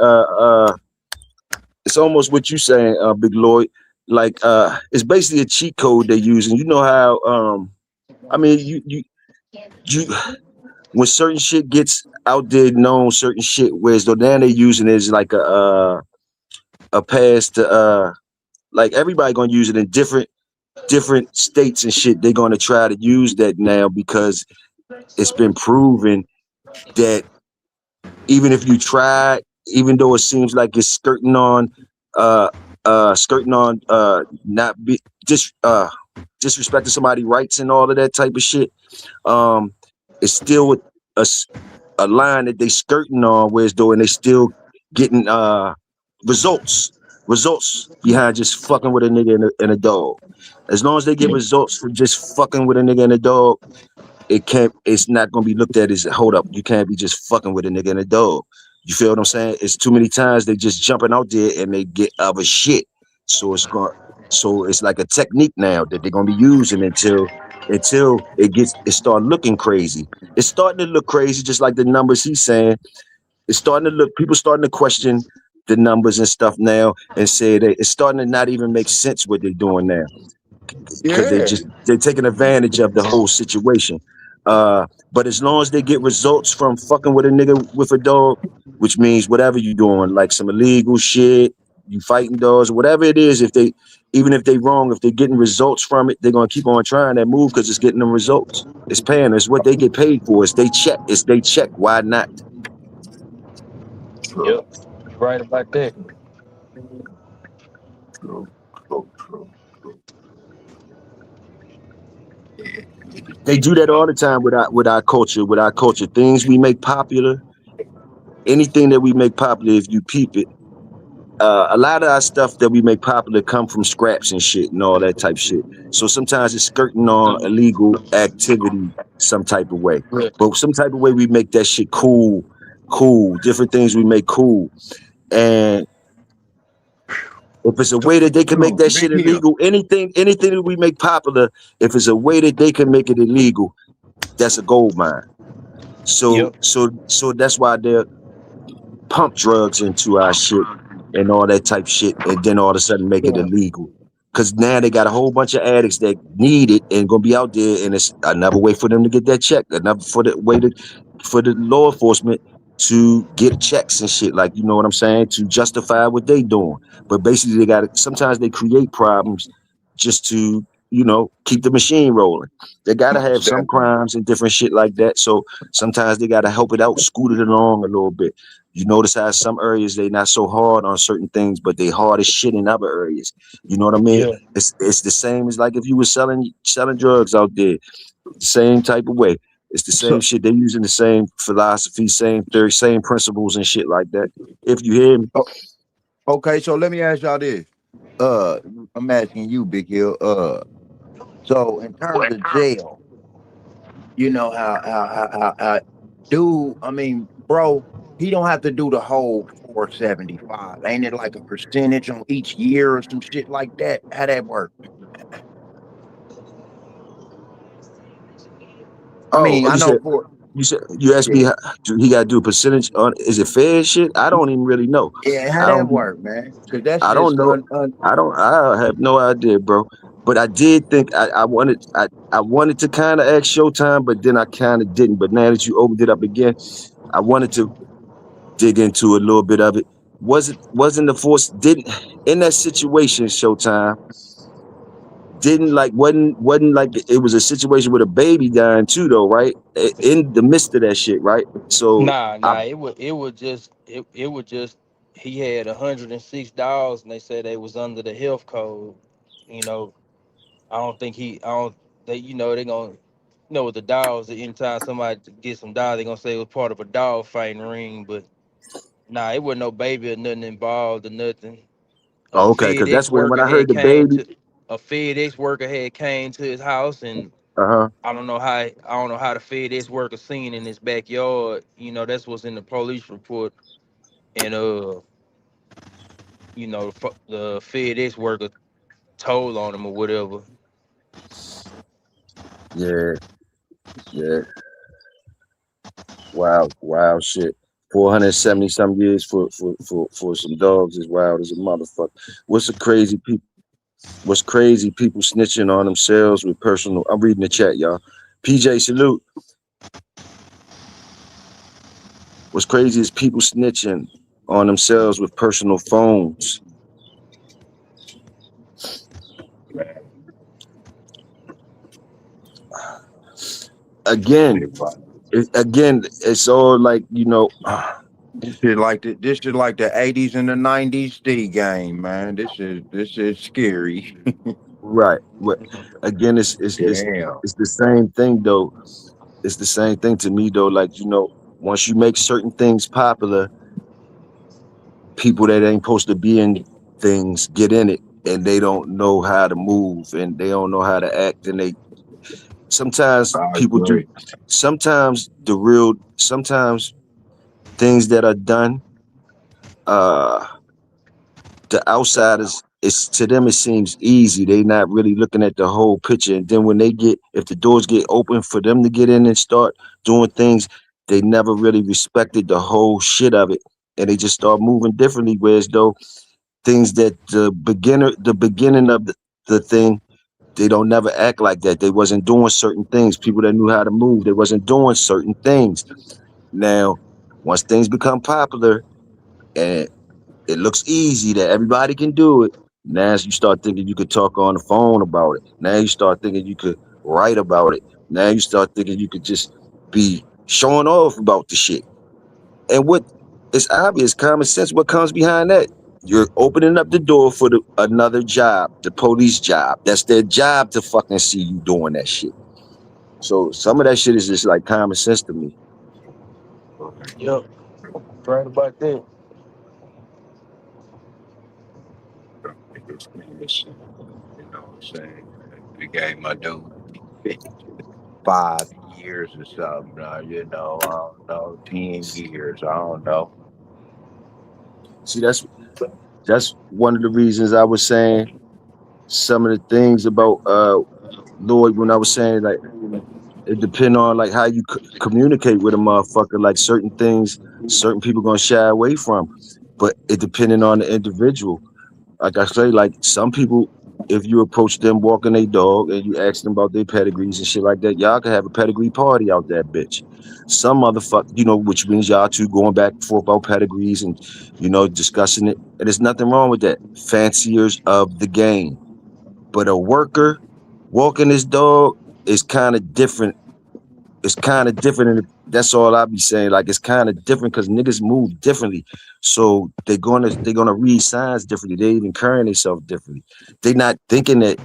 It's almost what you saying, Big Lloyd. Like it's basically a cheat code they're using. You know how I mean you when certain shit gets out there known, certain shit whereas though now they're using it as like a pass to like everybody gonna use it in different states and shit. They're gonna try to use that now because it's been proven that even if you try, even though it seems like it's uh skirting on not be disrespecting somebody's rights and all of that type of shit, um it's still a, s- a line that they skirting on, whereas though and they still getting results behind just fucking with a nigga and a dog. As long as they get results for just fucking with a nigga and a dog, it's not gonna be looked at as hold up, you can't be just fucking with a nigga and a dog. You feel what I'm saying? It's too many times they just jumping out there and they get other shit. So it's like a technique now that they're gonna be using until it start looking crazy. It's starting to look crazy, just like the numbers he's saying. It's starting to look people starting to question the numbers and stuff now and say that it's starting to not even make sense what they're doing now because Yeah. they're taking advantage of the whole situation. But as long as they get results from fucking with a nigga with a dog, which means whatever you doing, like some illegal shit, you fighting dogs, whatever it is, even if they wrong, if they're getting results from it, they're gonna keep on trying that move because it's getting them results. It's paying. It's what they get paid for. It's they check. It's they check. Why not? True. Yep, you're right about that. True. True. True. True. They do that all the time with our culture. With our culture, things we make popular, anything that we make popular, if you peep it, a lot of our stuff that we make popular come from scraps and shit and all that type shit. So sometimes it's skirting on illegal activity some type of way. Yeah. But some type of way we make that shit cool, different things we make cool. And if it's a way that they can make that Big shit Hill. illegal, anything that we make popular, if it's a way that they can make it illegal, that's a gold mine. So Yep. so that's why they're pump drugs into our shit and all that type shit, and then all of a sudden make it illegal. Cause now they got a whole bunch of addicts that need it and gonna be out there, and it's another way for them to get that check, another for the way to for the law enforcement to get checks and shit, like, you know what I'm saying, to justify what they doing. But basically, they got to sometimes they create problems just to, you know, keep the machine rolling. They got to have Most some definitely. crimes and different shit like that. So sometimes they got to help it out, scoot it along a little bit. You notice how some areas they not so hard on certain things, but they hard as shit in other areas. You know what I mean? Yeah. It's the same as like if you were selling drugs out there, the same type of way. It's the same So, shit. They using the same philosophy, same theory, same principles and shit like that. If you hear me, oh, okay, so let me ask y'all this. Uh, I'm asking you, Big Hill. So in terms of jail, you know how dude, I mean, bro, he don't have to do the whole 475. Ain't it like a percentage on each year or some shit like that? How that work? I oh, mean, I know for you asked me yeah, how, do he got to do a percentage on? Is it fair shit? I don't even really know. yeah, how I that don't be. work, man? Because that's I don't just know. I don't. I have no idea, bro. But I did think I wanted. I wanted to kind of ask Showtime, but then I kind of didn't. But now that you opened it up again, I wanted to dig into a little bit of it. Wasn't the force didn't in that situation, Showtime didn't like wasn't like it was a situation with a baby dying too though, right? In the midst of that shit, right? So Nah, I nah. It would just he had $106, and they said they was under the health code. You know, I don't think he. I don't. They. They gonna. With the dogs, anytime somebody gets some dog, they gonna say it was part of a dog fighting ring. But nah, it wasn't no baby or nothing involved or nothing. A oh, okay, because FedEx that's when worker I heard had the came baby. to a FedEx worker had came to his house, and Uh-huh. I don't know how the FedEx worker seen in his backyard. That's what's in the police report, and the FedEx worker told on him or whatever. Yeah, yeah. Wow, shit. 470 some years for some dogs is wild as a motherfucker. What's the crazy people? What's crazy? People snitching on themselves with personal. I'm reading the chat, y'all. PJ, salute. What's crazy is people snitching on themselves with personal phones. Again, it's all like, you know. this is like the 80s and the 90s D game, man. This is scary. Right. What again? Damn. It's the same thing though. It's the same thing to me though. Like, you know, once you make certain things popular, people that ain't supposed to be in things get in it, and they don't know how to move and they don't know how to act, and they sometimes I people do. agree. Sometimes things that are done, uh the outsiders, it's to them it seems easy. They not really looking at the whole picture. And then when if the doors get open for them to get in and start doing things, they never really respected the whole shit of it, and they just start moving differently. Whereas though things that the beginning of the thing, they don't never act like that. They wasn't doing certain things. People that knew how to move, they wasn't doing certain things. Now, once things become popular and it looks easy that everybody can do it. Now you start thinking you could talk on the phone about it. Now you start thinking you could write about it. Now you start thinking you could just be showing off about the shit. And what it's obvious, common sense, what comes behind that? You're opening up the door for another job, the police job. That's their job to fucking see you doing that shit. So some of that shit is just like common sense to me. Yep, right about that. this nigga, you know what I'm saying? The game my dude 5 years or something, you know, I don't know, 10 years, I don't know. See, that's one of the reasons I was saying some of the things about Lloyd when I was saying like it depend on like how you communicate with a motherfucker. Like certain things, certain people gonna shy away from, but it depending on the individual. Like I say, like some people, if you approach them walking a dog and you ask them about their pedigrees and shit like that, y'all can have a pedigree party out that bitch. Some motherfucker, which means y'all two going back and forth about pedigrees and discussing it, and there's nothing wrong with that. Fanciers of the game, but a worker walking his dog is kind of different. It's kind of different, and that's all I be saying. Like it's kind of different because niggas move differently, so they're gonna read signs differently. They even carrying themselves differently. They not thinking that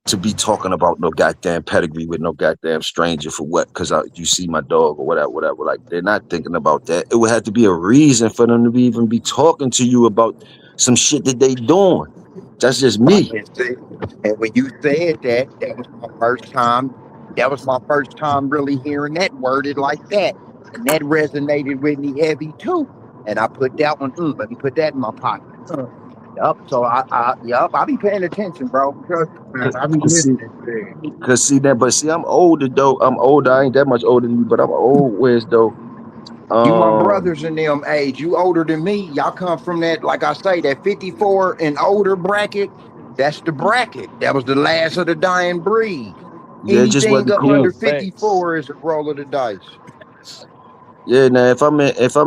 to be talking about no goddamn pedigree with no goddamn stranger for what? Because you see my dog or whatever, whatever. Like they're not thinking about that. It would have to be a reason for them to even be talking to you about some shit that they doing. That's just I me. can see. And when you said that, that was my first time. That was my first time really hearing that worded like that. And that resonated with me heavy too. And I put that one, let me put that in my pocket. Yup. So I be paying attention, bro. Trust me, man. I be Cause see, listening to it. cause see that, but see, I'm older though. I'm older. I ain't that much older than you, but I'm old. Whereas though, You my um, brothers in them age. You older than me. Y'all come from that, like I say, that 54 and older bracket. That's the bracket. That was the last of the dying breed. yeah, it just Anything wasn't up cool. Yeah, under facts. 54 is a roll of the dice. Yeah, now if I'm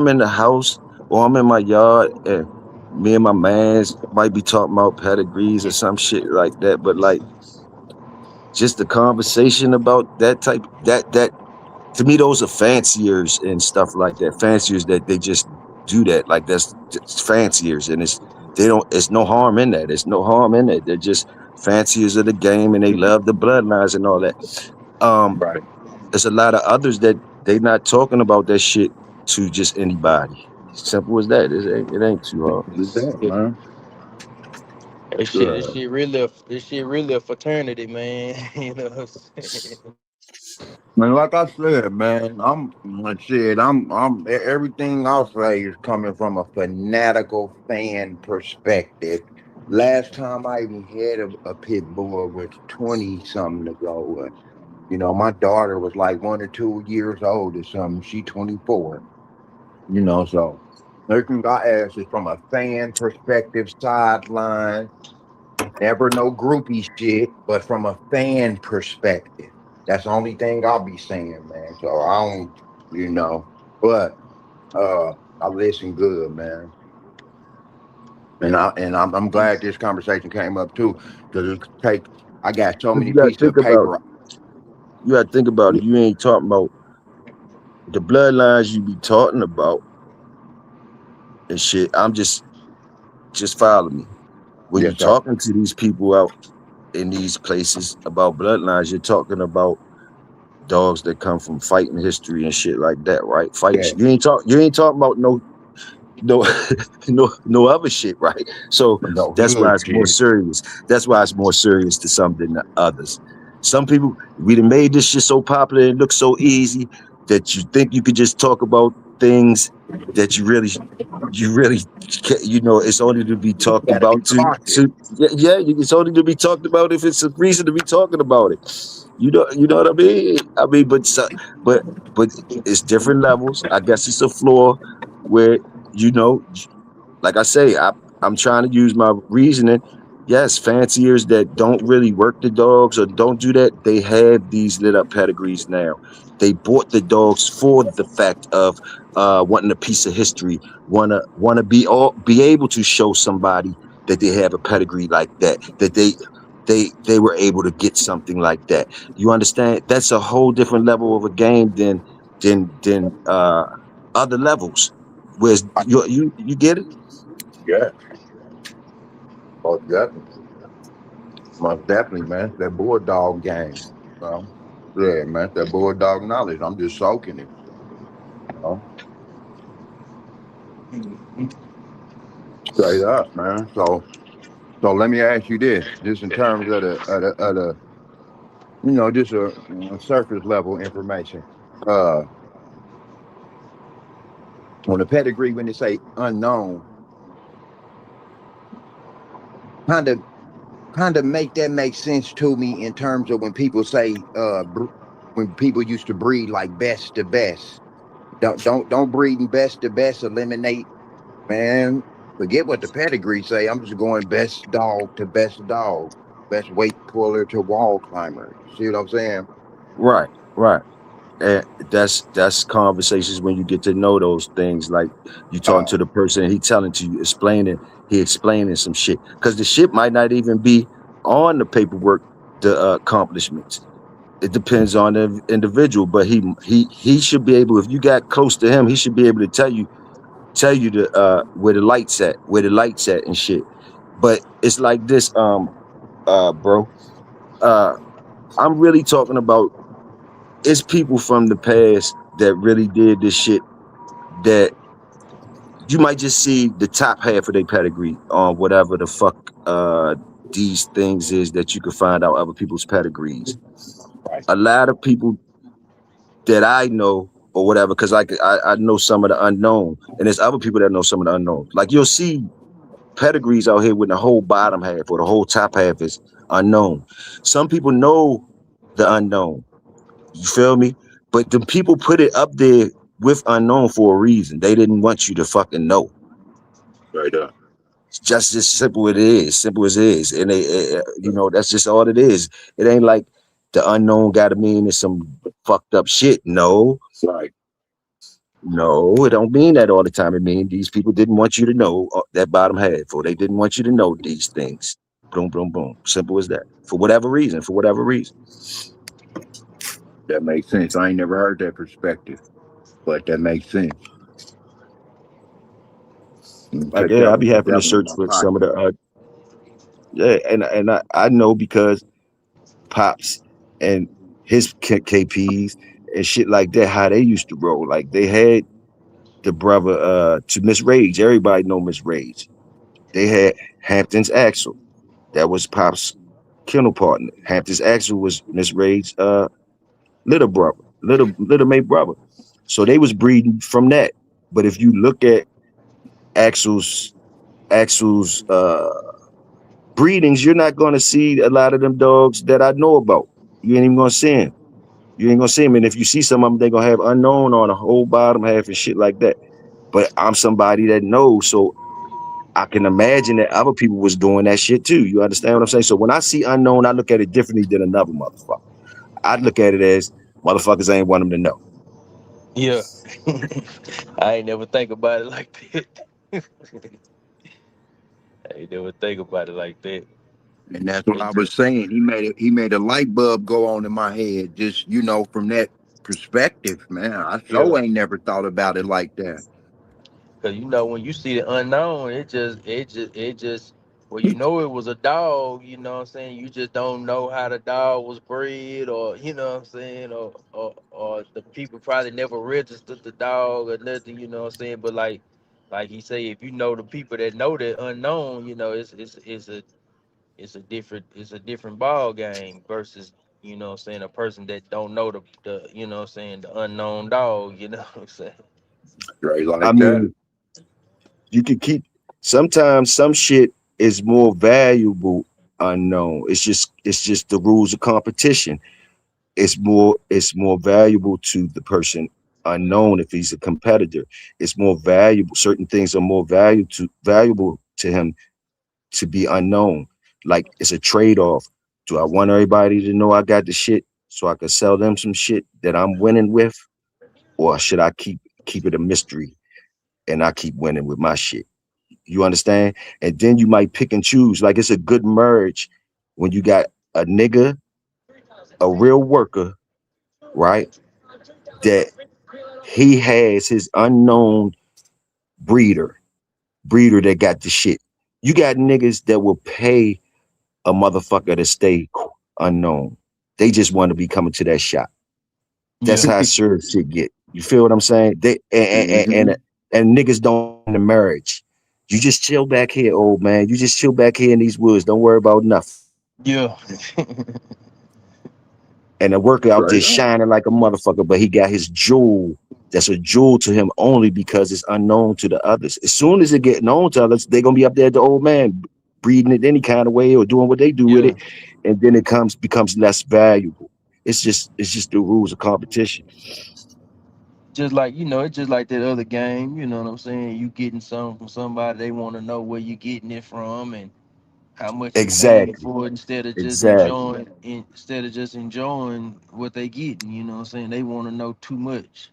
in the house or I'm in my yard and me and my mans might be talking about pedigrees or some shit like that, but like just the conversation about that type that to me those are fanciers and stuff like that. Fanciers that they just do that. Like that's just fanciers and it's no harm in that. There's no harm in that. They're just fanciers of the game and they love the bloodlines and all that. Um Right. there's a lot of others that they not talking about that shit to just anybody. Simple as that. It ain't too hard. Who's that, Yeah, man? this Uh, shit really a fraternity, man. You know what I'm saying? Man, like I said, man, everything I'll say is coming from a fanatical fan perspective. Last time I even had a pit bull was 20 something ago. My daughter was like 1 or 2 years old or something. She 24, so everything I ask is from a fan perspective, sideline. Never no groupie shit, but from a fan perspective. That's the only thing I'll be saying, man. So I don't, you know, but I listen good, man. And I'm glad this conversation came up too, because it take I got so 'Cause many pieces of paper. you gotta think about it. You ain't talking about the bloodlines you be talking about and shit. I'm just follow me. When you Yes, sir. talking to these people out in these places about bloodlines, you're talking about dogs that come from fighting history and shit like that, right? Fighting Yeah. shit. You ain't talking about no no other shit, right? So No that's why hood it's more shit. serious. That's why it's more serious to some than the others. Some people we done made this shit so popular and look so easy that you think you could just talk about things that you really it's only to be talked Gotta be about cautious. it's only to be talked about if it's a reason to be talking about it. You know what I mean? I mean, but but it's different levels. I guess it's a floor where you know like I say, I'm trying to use my reasoning. Yes, fanciers that don't really work the dogs or don't do that, they have these lit up pedigrees now. They bought the dogs for the fact of wanting a piece of history, wanna be able to show somebody that they have a pedigree like that, that they were able to get something like that. You understand? That's a whole different level of a game than other levels. Whereas you get it? Yeah, most definitely. Most definitely, man. It's that bulldog game. So, yeah, man. It's that bulldog knowledge. I'm just soaking it. You know? Straight up, man. So So let me ask you this, just in terms of the just a surface level information. Uh, on the pedigree, when they say unknown, kind of make that make sense to me in terms of when people say when people used to breed like best to best. Don't breeding best to best eliminate, man. Forget what the pedigree say. I'm just going best dog to best dog, best weight puller to wall climber. You see what I'm saying? Right, right. And that's conversations when you get to know those things. Like you talking to the person, and he telling to you, he explaining some shit. Because the shit might not even be on the paperwork, the accomplishments. It depends on the individual, but he should be able. If you got close to him, he should be able to tell you the where the lights at and shit. But it's like this, bro. Uh, I'm really talking about it's people from the past that really did this shit that you might just see the top half of their pedigree on whatever the fuck these things is that you can find out other people's pedigrees. Right. A lot of people that I know or whatever, because I know some of the unknown, and there's other people that know some of the unknown. Like you'll see pedigrees out here with the whole bottom half or the whole top half is unknown. Some people know the unknown. You feel me? But the people put it up there with unknown for a reason. They didn't want you to fucking know. Right up. It's just as simple it is, simple as it is. And that's just all it is. It ain't like the unknown gotta mean it's some fucked up shit. No, Right. no, it don't mean that all the time. It mean these people didn't want you to know that bottom half, or they didn't want you to know these things. Boom, boom, boom. Simple as that. For whatever reason, for whatever reason. That makes sense. I ain't never heard that perspective, but that makes sense. Like, Put yeah, that I'll be one, having to in search my for some of pocket. the yeah, and I know because Pops and his KPs and shit like that, how they used to roll. Like they had the brother to Miss Rage. Everybody know Miss Rage. They had Hampton's Axel. That was Pop's kennel partner. Hampton's Axel was Miss Rage little brother, little mate brother. So they was breeding from that. But if you look at Axel's Axel's breedings, you're not gonna see a lot of them dogs that I know about. You ain't even gonna see them. You ain't gonna see them. And if you see some of them, they're gonna have unknown on a whole bottom half and shit like that. But I'm somebody that knows, so I can imagine that other people was doing that shit too. You understand what I'm saying? So when I see unknown, I look at it differently than another motherfucker. I look at it as motherfuckers ain't want them to know. Yeah. I ain't never think about it like that. I ain't never think about it like that. And that's what It I was just saying. He made a light bulb go on in my head, just from that perspective, man. I yeah. so ain't never thought about it like that. Cause when you see the unknown, it just well, it was a dog, what I'm saying? You just don't know how the dog was bred, or what I'm saying, or the people probably never registered the dog or nothing, what I'm saying? But like he say, if you know the people that know the unknown, it's a different ball game versus, what I'm saying, a person that don't know the what I'm saying, the unknown dog, what I'm saying? Right I like that. mean, you can keep sometimes some shit is more valuable unknown. It's just the rules of competition. It's more valuable to the person unknown if he's a competitor. It's more valuable. Certain things are more valuable to him to be unknown. Like it's a trade-off. Do I want everybody to know I got the shit so I can sell them some shit that I'm winning with? Or should I keep it a mystery and I keep winning with my shit? You understand? And then you might pick and choose. Like it's a good merge when you got a nigga, a real worker, right? That he has his unknown breeder, breeder that got the shit. You got niggas that will pay a motherfucker to stay unknown. They just want to be coming to that shop. That's Yeah. how serve shit get. You feel what I'm saying? They and Hmm. and, and, and niggas don't want the marriage. You just chill back here, old man. You just chill back here in these woods. Don't worry about nothing. Yeah. And the worker out there Straight up. shining like a motherfucker, but he got his jewel. That's a jewel to him only because it's unknown to the others. As soon as it get known to others, they're gonna be up there at the old man, breeding it any kind of way or doing what they do with Yeah. it, and then it becomes less valuable. It's just the rules of competition. Just like, it's just like that other game, you know what I'm saying? You getting something from somebody, they want to know where you getting it from and how much you paying Exactly. for it Exactly. instead of just enjoying what they getting, you know what I'm saying? They want to know too much.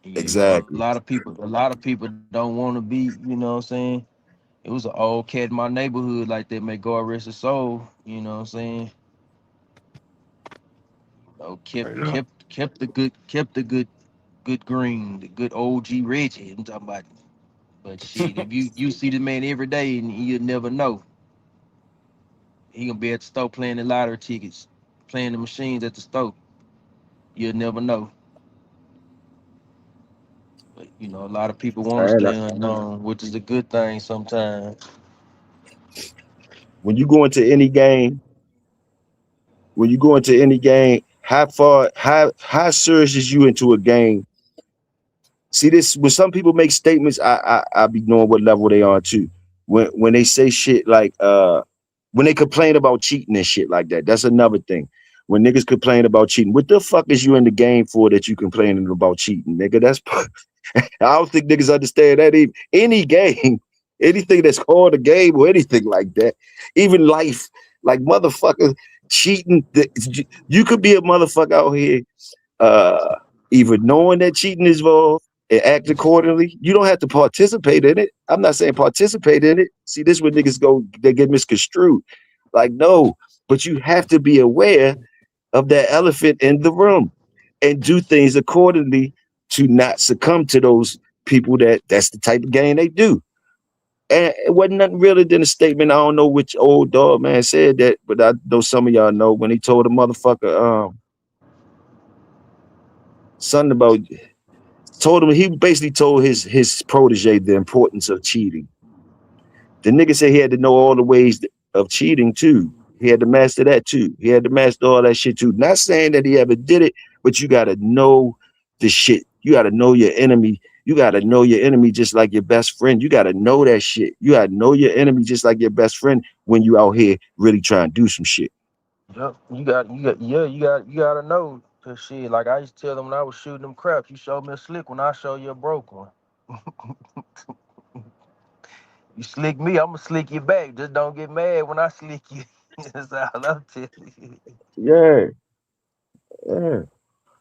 A Exactly. lot of people don't want to be, you know what I'm saying? It was an old cat in my neighborhood like that, may God rest his soul, you know what I'm saying? Oh, Straight up. kept the good green, the good OG Reggie. I'm talking about. But shit, if you see the man every day and you'll never know, he gonna be at the store playing the lottery tickets, playing the machines at the store. You'll never know. But a lot of people want to And stay unknown, which is a good thing sometimes. when you go into any game, when you go into any game, how serious is you into a game? See this when some people make statements, I be knowing what level they are too. When they say shit like when they complain about cheating and shit like that, that's another thing. When niggas complain about cheating, what the fuck is you in the game for that you complaining about cheating, nigga? That's I don't think niggas understand that even. Any game, anything that's called a game or anything like that, even life, like motherfucker cheating. You could be a motherfucker out here uh either knowing that cheating is involved and act accordingly. You don't have to participate in it. I'm not saying participate in it. See, this where niggas go, they get misconstrued. Like, no, but you have to be aware of that elephant in the room and do things accordingly to not succumb to those people that's the type of game they do. And it wasn't nothing really than a statement. I don't know which old dog man said that, but I know some of y'all know when he told a motherfucker something about told him he basically told his protege the importance of cheating. The nigga said he had to know all the ways of cheating too. He had to master that too. He had to master all that shit too. Not saying that he ever did it, but you gotta know the shit. You gotta know your enemy. You gotta know your enemy just like your best friend. You gotta know that shit. You gotta know your enemy just like your best friend when you out here really trying to do some shit. Yep, you gotta know. Cause shit, like I used to tell them when I was shooting them craps, you show me a slick one, I show you a broke one. You slick me, I'ma slick you back. Just don't get mad when I slick you. That's all I'm telling you. Yeah, yeah.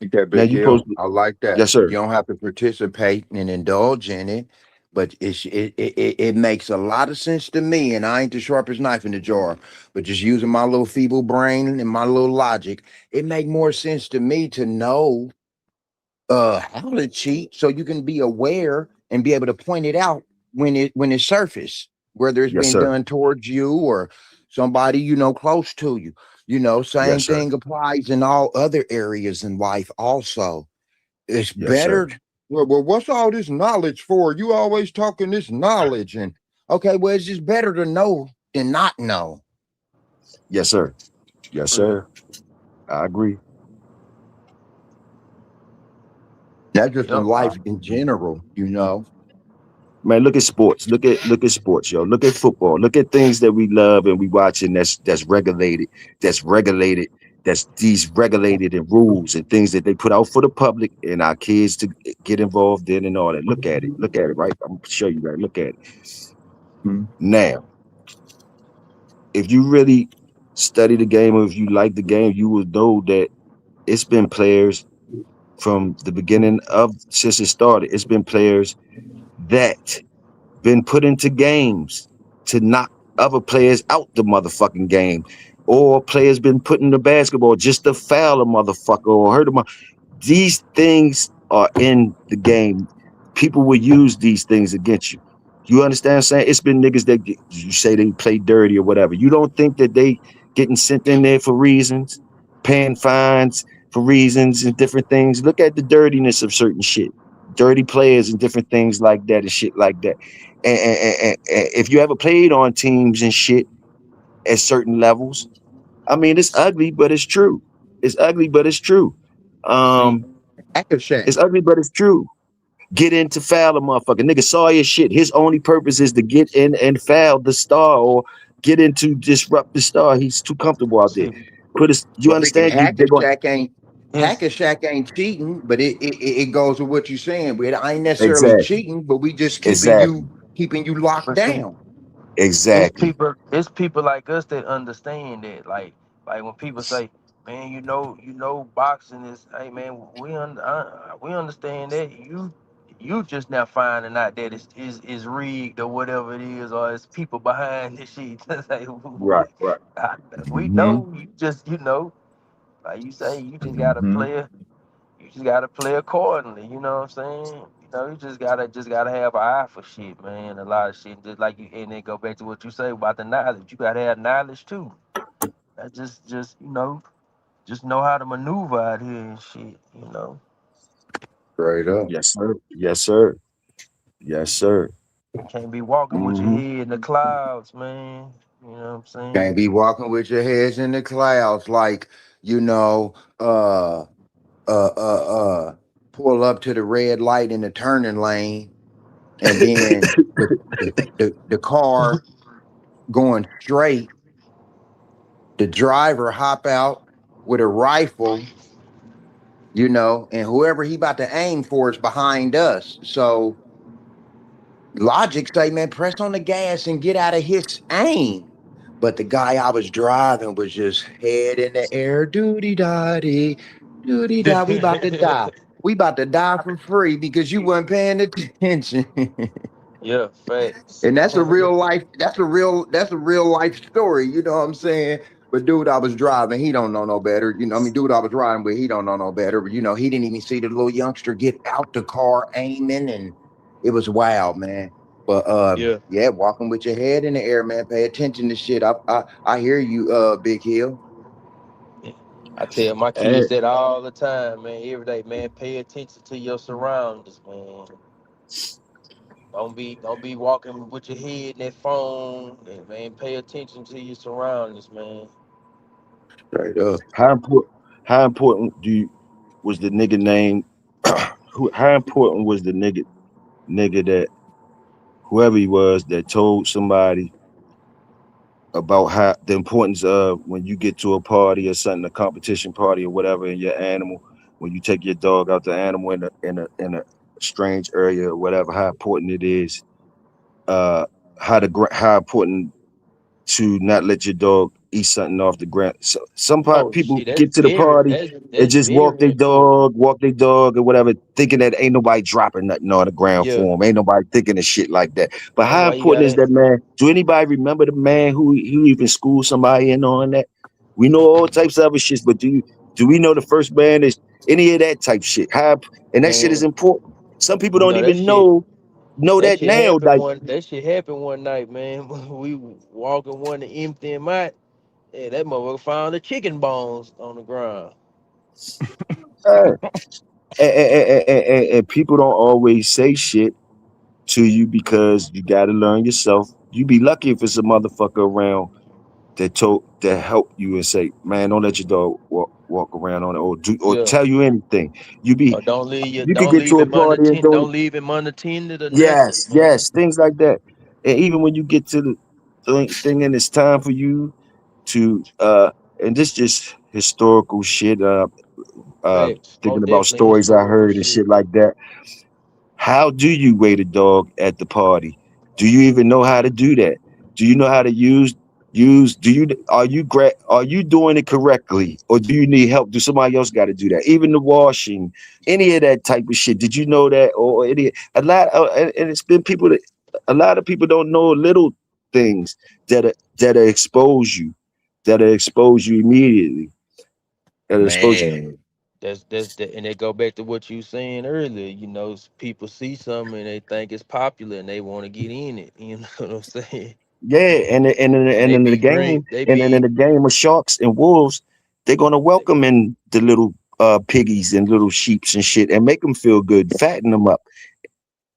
Like that Now big you hill. posted, I like that. yes, You sir. don't have to participate and indulge in it, but it makes a lot of sense to me. And I ain't the sharpest knife in the jar, but just using my little feeble brain and my little logic, it make more sense to me to know how to cheat so you can be aware and be able to point it out when it surface, whether it's Yes, being sir. done towards you or somebody close to you. Same Yes, sir. thing applies in all other areas in life also. It's Yes, sir. better. Well, what's all this knowledge for? You always talking this knowledge, and okay, well, it's just better to know than not know. Yes, sir. Yes, Real. sir. I agree. That's just in Yep. life in general. Man, look at sports. Look at sports, yo. Look at football. Look at things that we love and we watch and that's regulated. That's regulated. That's these regulated and rules and things that they put out for the public and our kids to get involved in and all that. Look at it. Look at it, right? I'm gonna show you right. Look at it. Hmm. Now, if you really study the game or if you like the game, you will know that it's been players from the beginning of since it started. It's been players that been put into games to knock other players out the motherfucking game, or players been put in the basketball just to foul a motherfucker or hurt him. These things are in the game. People will use these things against you. You understand what I'm saying? It's been niggas that you say they play dirty or whatever. You don't think that they getting sent in there for reasons, paying fines for reasons and different things. Look at the dirtiness of certain shit. Dirty players and different things like that and shit like that. and if you ever played on teams and shit at certain levels, I mean, it's ugly, but it's true. It's ugly, but it's true. See, Um, Hack-a-Shaq. it's ugly, but it's true. Get in to foul a motherfucker. Nigga saw your shit. His only purpose is to get in and foul the star or get in to disrupt the star. He's too comfortable out there. see, You But look, understand? They're going it's Hack-a-Shaq ain't cheating, but it goes with what you're saying. But I ain't necessarily exactly, cheating, but we just exactly, keeping you locked but see, down. exactly. it's people like us that understand that. Like when people say, "Man, you know, boxing is." Hey, man, we understand that. You just now finding out that is rigged or whatever it is, or it's people behind this shit. It's like, Right, right. we Hmm. know. You just like you say, Hmm. you just gotta play accordingly. You know what I'm saying? You know, you just gotta have an eye for shit, man. A lot of shit, just like you, and then go back to what you say about the knowledge. You gotta have knowledge too. That just just know how to maneuver out here and shit. You know, Straight up. Yes, sir. Yes, sir. Yes, sir. can't be walking with your Hmm. head in the clouds, man. You know what I'm Can't saying? be walking with your heads in the clouds, like you know, uh, pull up to the red light in the turning lane, and then the car going straight, the driver hop out with a rifle, and whoever he about to aim for is behind us. So logic say, man, press on the gas and get out of his aim. But the guy I was driving was just head in the air, doody da. We about to die. We about to die for free because you weren't paying attention. Yeah, facts. And that's a real life, that's a real life story, you know what I'm saying? But dude I was driving, he don't know no better. Dude I was riding with, he don't know no better. But he didn't even see the little youngster get out the car aiming, and it was wild, man. But Yeah, yeah, walking with your head in the air, man. Pay attention to shit. I hear you, Big Hill. I tell my Hey, kids that all the time, man. Every day, man. Pay attention to your surroundings, man. Don't be walking with your head in that phone, and, man. Pay attention to your surroundings, man. Straight up. how important was the nigga name? How important was the nigga that whoever he was that told somebody about how the importance of when you get to a party or something, a competition party or whatever, and your animal, when you take your dog out the animal in a strange area or whatever, how important it is, uh, how important to not let your dog eat something off the ground. So Oh people shit, that's get to the very party and that's just very important. walk their dog or whatever, thinking that ain't nobody dropping nothing on the ground Yeah, for them. Ain't nobody thinking of shit like that. But that's how why you important is gotta. that, man? Do anybody remember the man who even schooled somebody in on that? We know all types of other shit, but do we know the first man is any of that type shit? And that shit is Man, important. Some people you don't know that even shit. know That that shit now. happened Like, one. That shit happened one night, man. We walking one to empty him out. Yeah, that motherfucker found the chicken bones on the ground. uh, and people don't always say shit to you because you got to learn yourself. You be lucky if it's a motherfucker around that help you and say, man, don't let your dog walk around on it or Yeah. tell you anything. You be Or you could don't get leave to a him party and unattended. don't Don't leave him unattended or nothing, yes, man. yes, things like that. And even when you get to the thing and it's time for you to and this just historical shit, Facts. thinking Most about definitely stories I historical heard and shit. shit like that. How do you weight a dog at the party? Do you even know how to do that? Do you know how to use do you are you doing it correctly or do you need help? Do somebody else got to do that? Even the washing, any of that type of shit. Did you know that or any a lot and it's been people that a lot of people don't know little things that expose you immediately that expose you. Man, And they go back to what you saying earlier. You know, people see something and they think it's popular and they want to get in it. You know what I'm saying? Yeah, And and they in the be green. game, They and then in be the game of sharks and wolves, they're gonna welcome in the little piggies and little sheeps and shit, and make them feel good, fatten them up,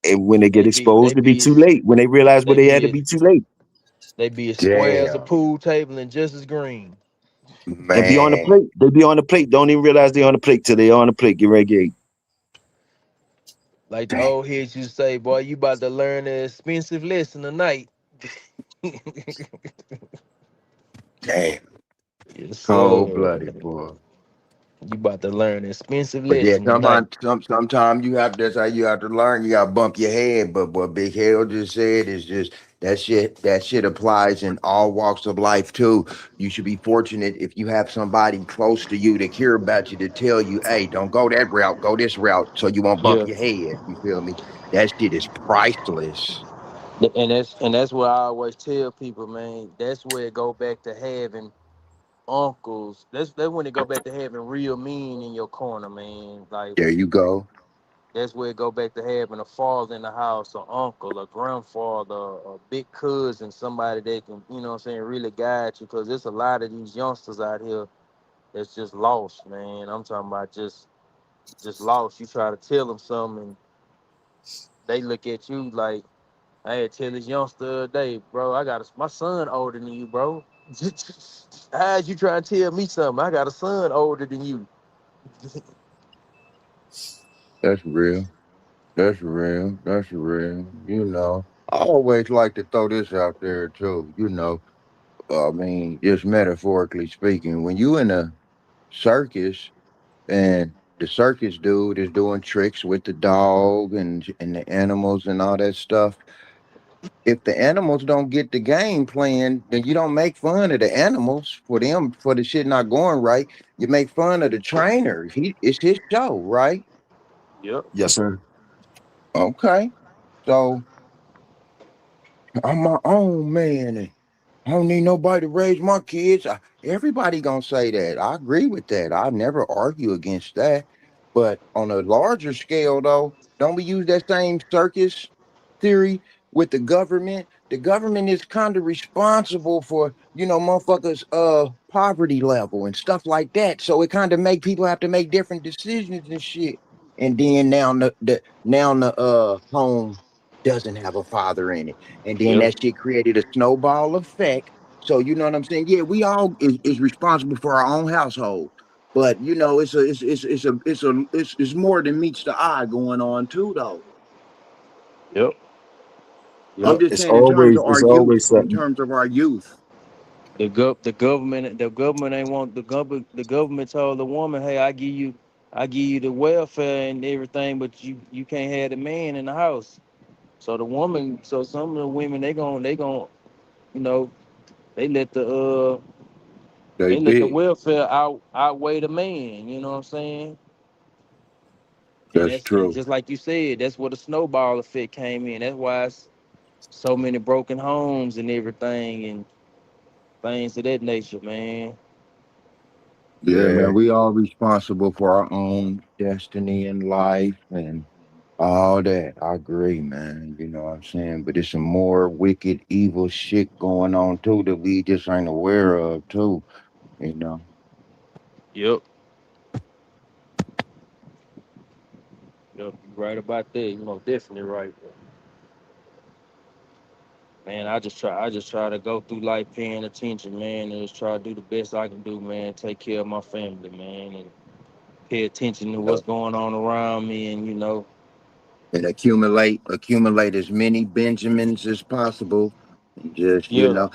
And when they get They be they exposed, to be be too as late. When they realize what they they had to be be too late. they be as square as a Damn, pool table and just as green. And be on the man. plate. They be on the plate. Don't even realize they on the plate till they on the plate. Get ready, to eat. Like the old heads used to say, boy, you about to learn an expensive lesson tonight. Damn. Yes, Cold sir. blooded, boy. You about to learn an expensive But yeah, lesson tonight. sometimes you have that's how you have to learn. You gotta bump your head. But what Big Hell just said is just that shit applies in all walks of life too. You should be fortunate if you have somebody close to you that care about you to tell you, hey, don't go that route, go this route so you won't bump Yeah. your head. You feel me? That shit is priceless. And that's what I always tell people, man. That's where it go back to having uncles. That's when it go back to having real men in your corner, man. Like There you go. that's where it go back to having a father in the house, an uncle, a grandfather, a big cousin, somebody that can, what I'm saying, really guide you. Cause there's a lot of these youngsters out here that's just lost, man. I'm talking about just lost. You try to tell them something, and they look at you like, I had to tell this youngster the other day, bro, my son older than you, bro. How'd you try to tell me something? I got a son older than you. That's real. That's real. That's real. I always like to throw this out there too. I mean, just metaphorically speaking, when you in a circus and the circus dude is doing tricks with the dog and the animals and all that stuff, if the animals don't get the game plan, then you don't make fun of the animals for them for the shit not going right. You make fun of the trainer. It's his show, right? Yep. Yes, sir. Okay. So I'm my own man and I don't need nobody to raise my kids. Everybody gonna say that. I agree with that. I never argue against that. But on a larger scale, though, don't we use that same circus theory with the government? The government is kind of responsible for, motherfuckers' poverty level and stuff like that. So it kind of make people have to make different decisions and shit. And then now the home doesn't have a father in it. And then Yep. that shit created a snowball effect. So you know what I'm saying? Yeah, we all is responsible for our own household. But it's more than meets the eye going on too, though. Yep. I'm Yep. just saying in terms of our It's youth, always in something. terms of our youth. The government ain't want the government told the woman, hey, I give you the welfare and everything, but you can't have the man in the house. So some of the women they gon' you know they let the uh They they let the did. welfare outweigh the man. You know what I'm saying? And That's and true. just like you said, that's where the snowball effect came in. That's why it's so many broken homes and everything and things of that nature, man. Yeah, Yeah. man, we all responsible for our own destiny in life and all that. I agree, man. You know what I'm saying? But there's some more wicked, evil shit going on too that we just ain't aware of too. You know. Yep. Yep. You right about that. Definitely right. Man, I just try to go through life paying attention, man, and just try to do the best I can do, man. Take care of my family, man, and pay attention to Yeah. what's going on around me, and And accumulate as many Benjamins as possible. And just, yeah,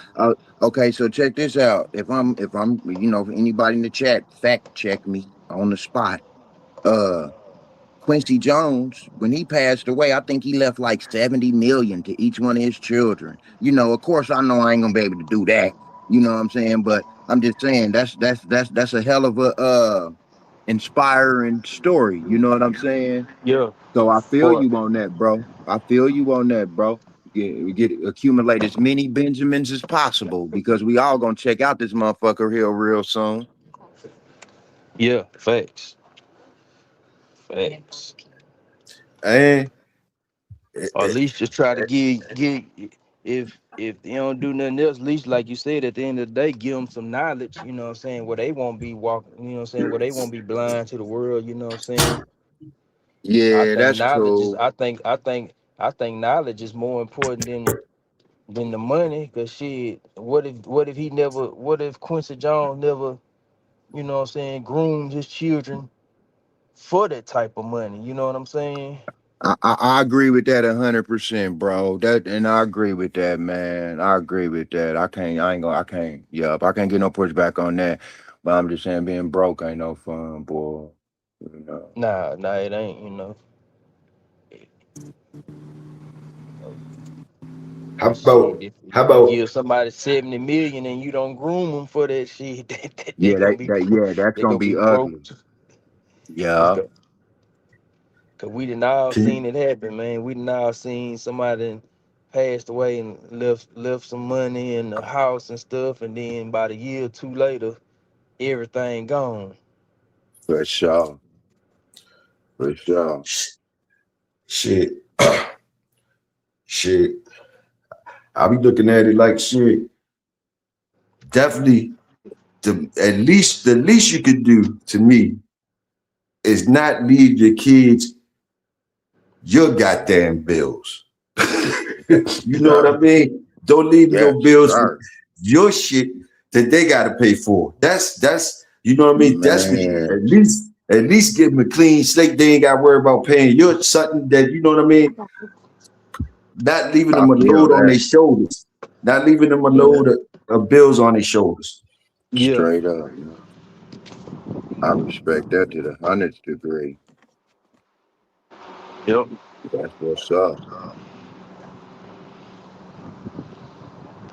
okay, so check this out. If I'm, if anybody in the chat fact check me on the spot. Uh Quincy Jones, when he passed away, I think he left like 70 million to each one of his children. Of course I know I ain't gonna be able to do that. You know what I'm saying? But I'm just saying that's a hell of a inspiring story. You know what I'm saying? yeah, So I feel for you on that, bro. I feel you on that, bro. Get accumulate as many Benjamins as possible because we all gonna check out this motherfucker here real soon. yeah, facts, facts. And Or at least just try to give if they don't do nothing else, at least like you said, at the end of the day, give them some knowledge. You know what I'm saying? Where they won't be walking. You know what I'm saying? Where they won't be blind to the world. You know what I'm saying? I Yeah, think that's knowledge is. cool. I think I think knowledge is more important than the money. Cause shit, what if he never? What if Quincy Jones never? You know what I'm saying? Groomed his children for that type of money. You know what I'm saying? I agree with that 100%, bro. That and I agree with that, man. I agree with that. I can't. Yup, I can't get no pushback on that. But I'm just saying, being broke ain't no fun, boy. You know. Nah, it ain't. You know, How shit. about If how you about give somebody 70 million and you don't groom them for that shit, they Yeah, gonna be that's they gonna gonna be be broke. ugly. It's Yeah, go, Cause we done all can seen you, it happen, man. We done all seen somebody done passed away and left some money in the house and stuff, and then about a year or two later, everything gone. for sure, for sure. shit shit? I be looking at it like shit. Definitely, the least you could do to me is not leave your kids your goddamn bills. You know what Yeah, I mean? Don't leave no yes, bills with sir, your shit that they gotta pay for. That's you know what I mean? That's what man. at least give them a clean slate. They ain't gotta worry about paying you something that you know what I mean? Not leaving I them a feel load on their that shoulders. Not leaving them a Yeah, load of bills on their shoulders. yeah, straight up. I respect that to the hundredth degree. yep. That's what's up.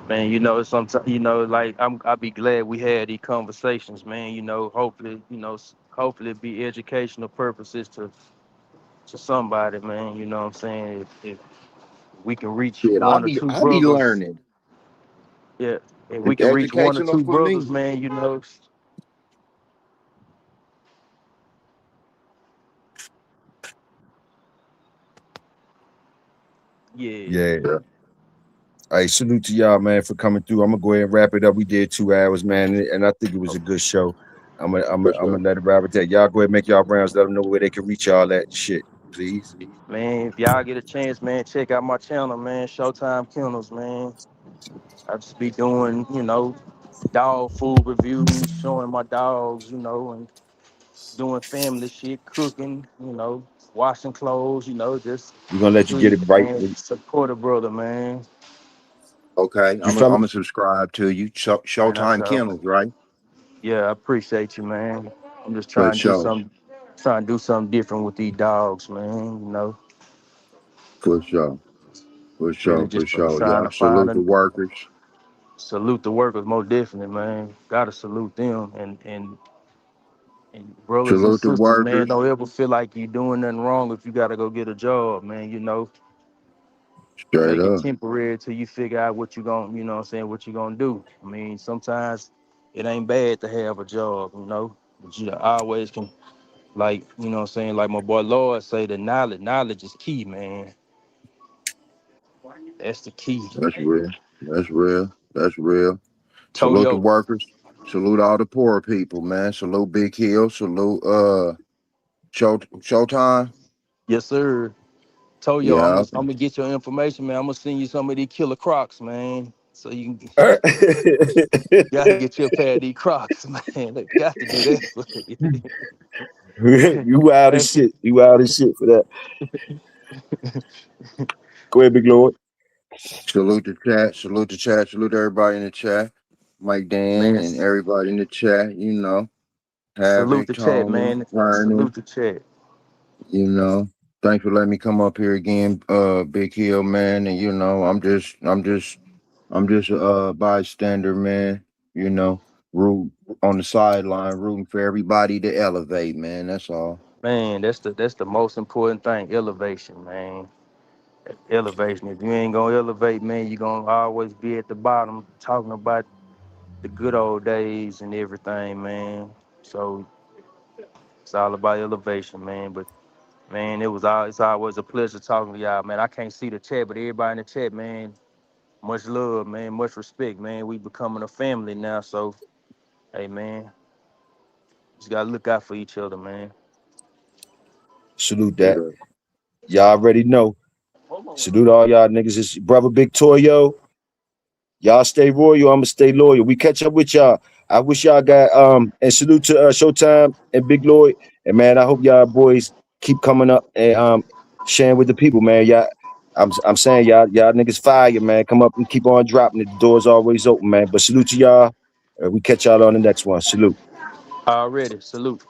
Man, sometimes like I'll be glad we had these conversations, man. Hopefully, hopefully it be educational purposes to somebody, man. You know what I'm saying? If we can reach Shit, one or two I be brothers, learning. yeah, if we It's can reach one or educational two for brothers, me. man, yeah, Yeah. Yeah, Hey, salute to y'all, man, for coming through. I'm gonna go ahead and wrap it up. We did 2 hours, man, and I think it was a good show. for I'm sure. gonna let it wrap it there. Y'all go ahead and make y'all rounds. Let them know where they can reach y'all at. Shit, please. man. If y'all get a chance, man, check out my channel, man. Showtime Kennels, man. I just be doing, dog food reviews, showing my dogs, and doing family shit, cooking, washing clothes, just We're gonna let you get please, it right. man, support a brother, man. Okay, You I'm fella? gonna subscribe to you. Man, I Showtime so Kennels, right? yeah, I appreciate you, man. I'm just For sure, trying to do something different with these dogs, man. for sure, for Really sure, for just sure. trying Yeah, to find salute the a workers. salute the workers, most definitely, man. Gotta salute them and brothers and Salute the sisters, man. workers. Don't ever feel like you're doing nothing wrong if you gotta go get a job, man. Straight Make it up. temporary till you figure out what you going you know what I'm saying, what you gonna do. I mean, sometimes it ain't bad to have a job. But you always can, like, what I'm saying, like my boy Lord say, the knowledge is key, man. That's the key. That's real. That's real. That's real. Salute the Toyo. workers. Salute all the poor people, man. Salute Big Hill. Salute Showtime. Yes, sir. Toyo, Yeah, I'm gonna get your information, man. I'm gonna send you some of these killer crocs, man. So you can gotta get you a pair of these crocs, man. They got to do that for you. You wild as shit. You wild as shit for that. Go ahead, big lord. salute the chat. Salute the chat. Salute everybody in the chat. Mike Dan Man, and everybody in the chat, salute Havoc, the chat, Tony, man. Vernon, Salute the chat. you know. Thanks for letting me come up here again, Big Hill, man. And I'm just a bystander, man. Root on the sideline, rooting for everybody to elevate, man. That's all. Man, that's the most important thing. Elevation, man. Elevation. If you ain't gonna elevate, man, you're gonna always be at the bottom talking about the good old days and everything, man. So it's all about elevation, man. But man, it's always a pleasure talking to y'all, man. I can't see the chat, but everybody in the chat, man, much love, man, much respect, man. We becoming a family now, so hey, man, just gotta look out for each other, man. Salute Straight that. up. Y'all already know. Salute all y'all niggas. It's your brother Big Toyo. Y'all stay royal. I'ma stay loyal. We catch up with y'all. I wish y'all got and salute to Showtime and Big Lloyd. And man, I hope y'all boys keep coming up and sharing with the people, man. Y'all, I'm saying y'all niggas fire, man. Come up and keep on dropping it. The door's always open, man. But salute to y'all. We catch y'all on the next one. Salute. Already. Salute.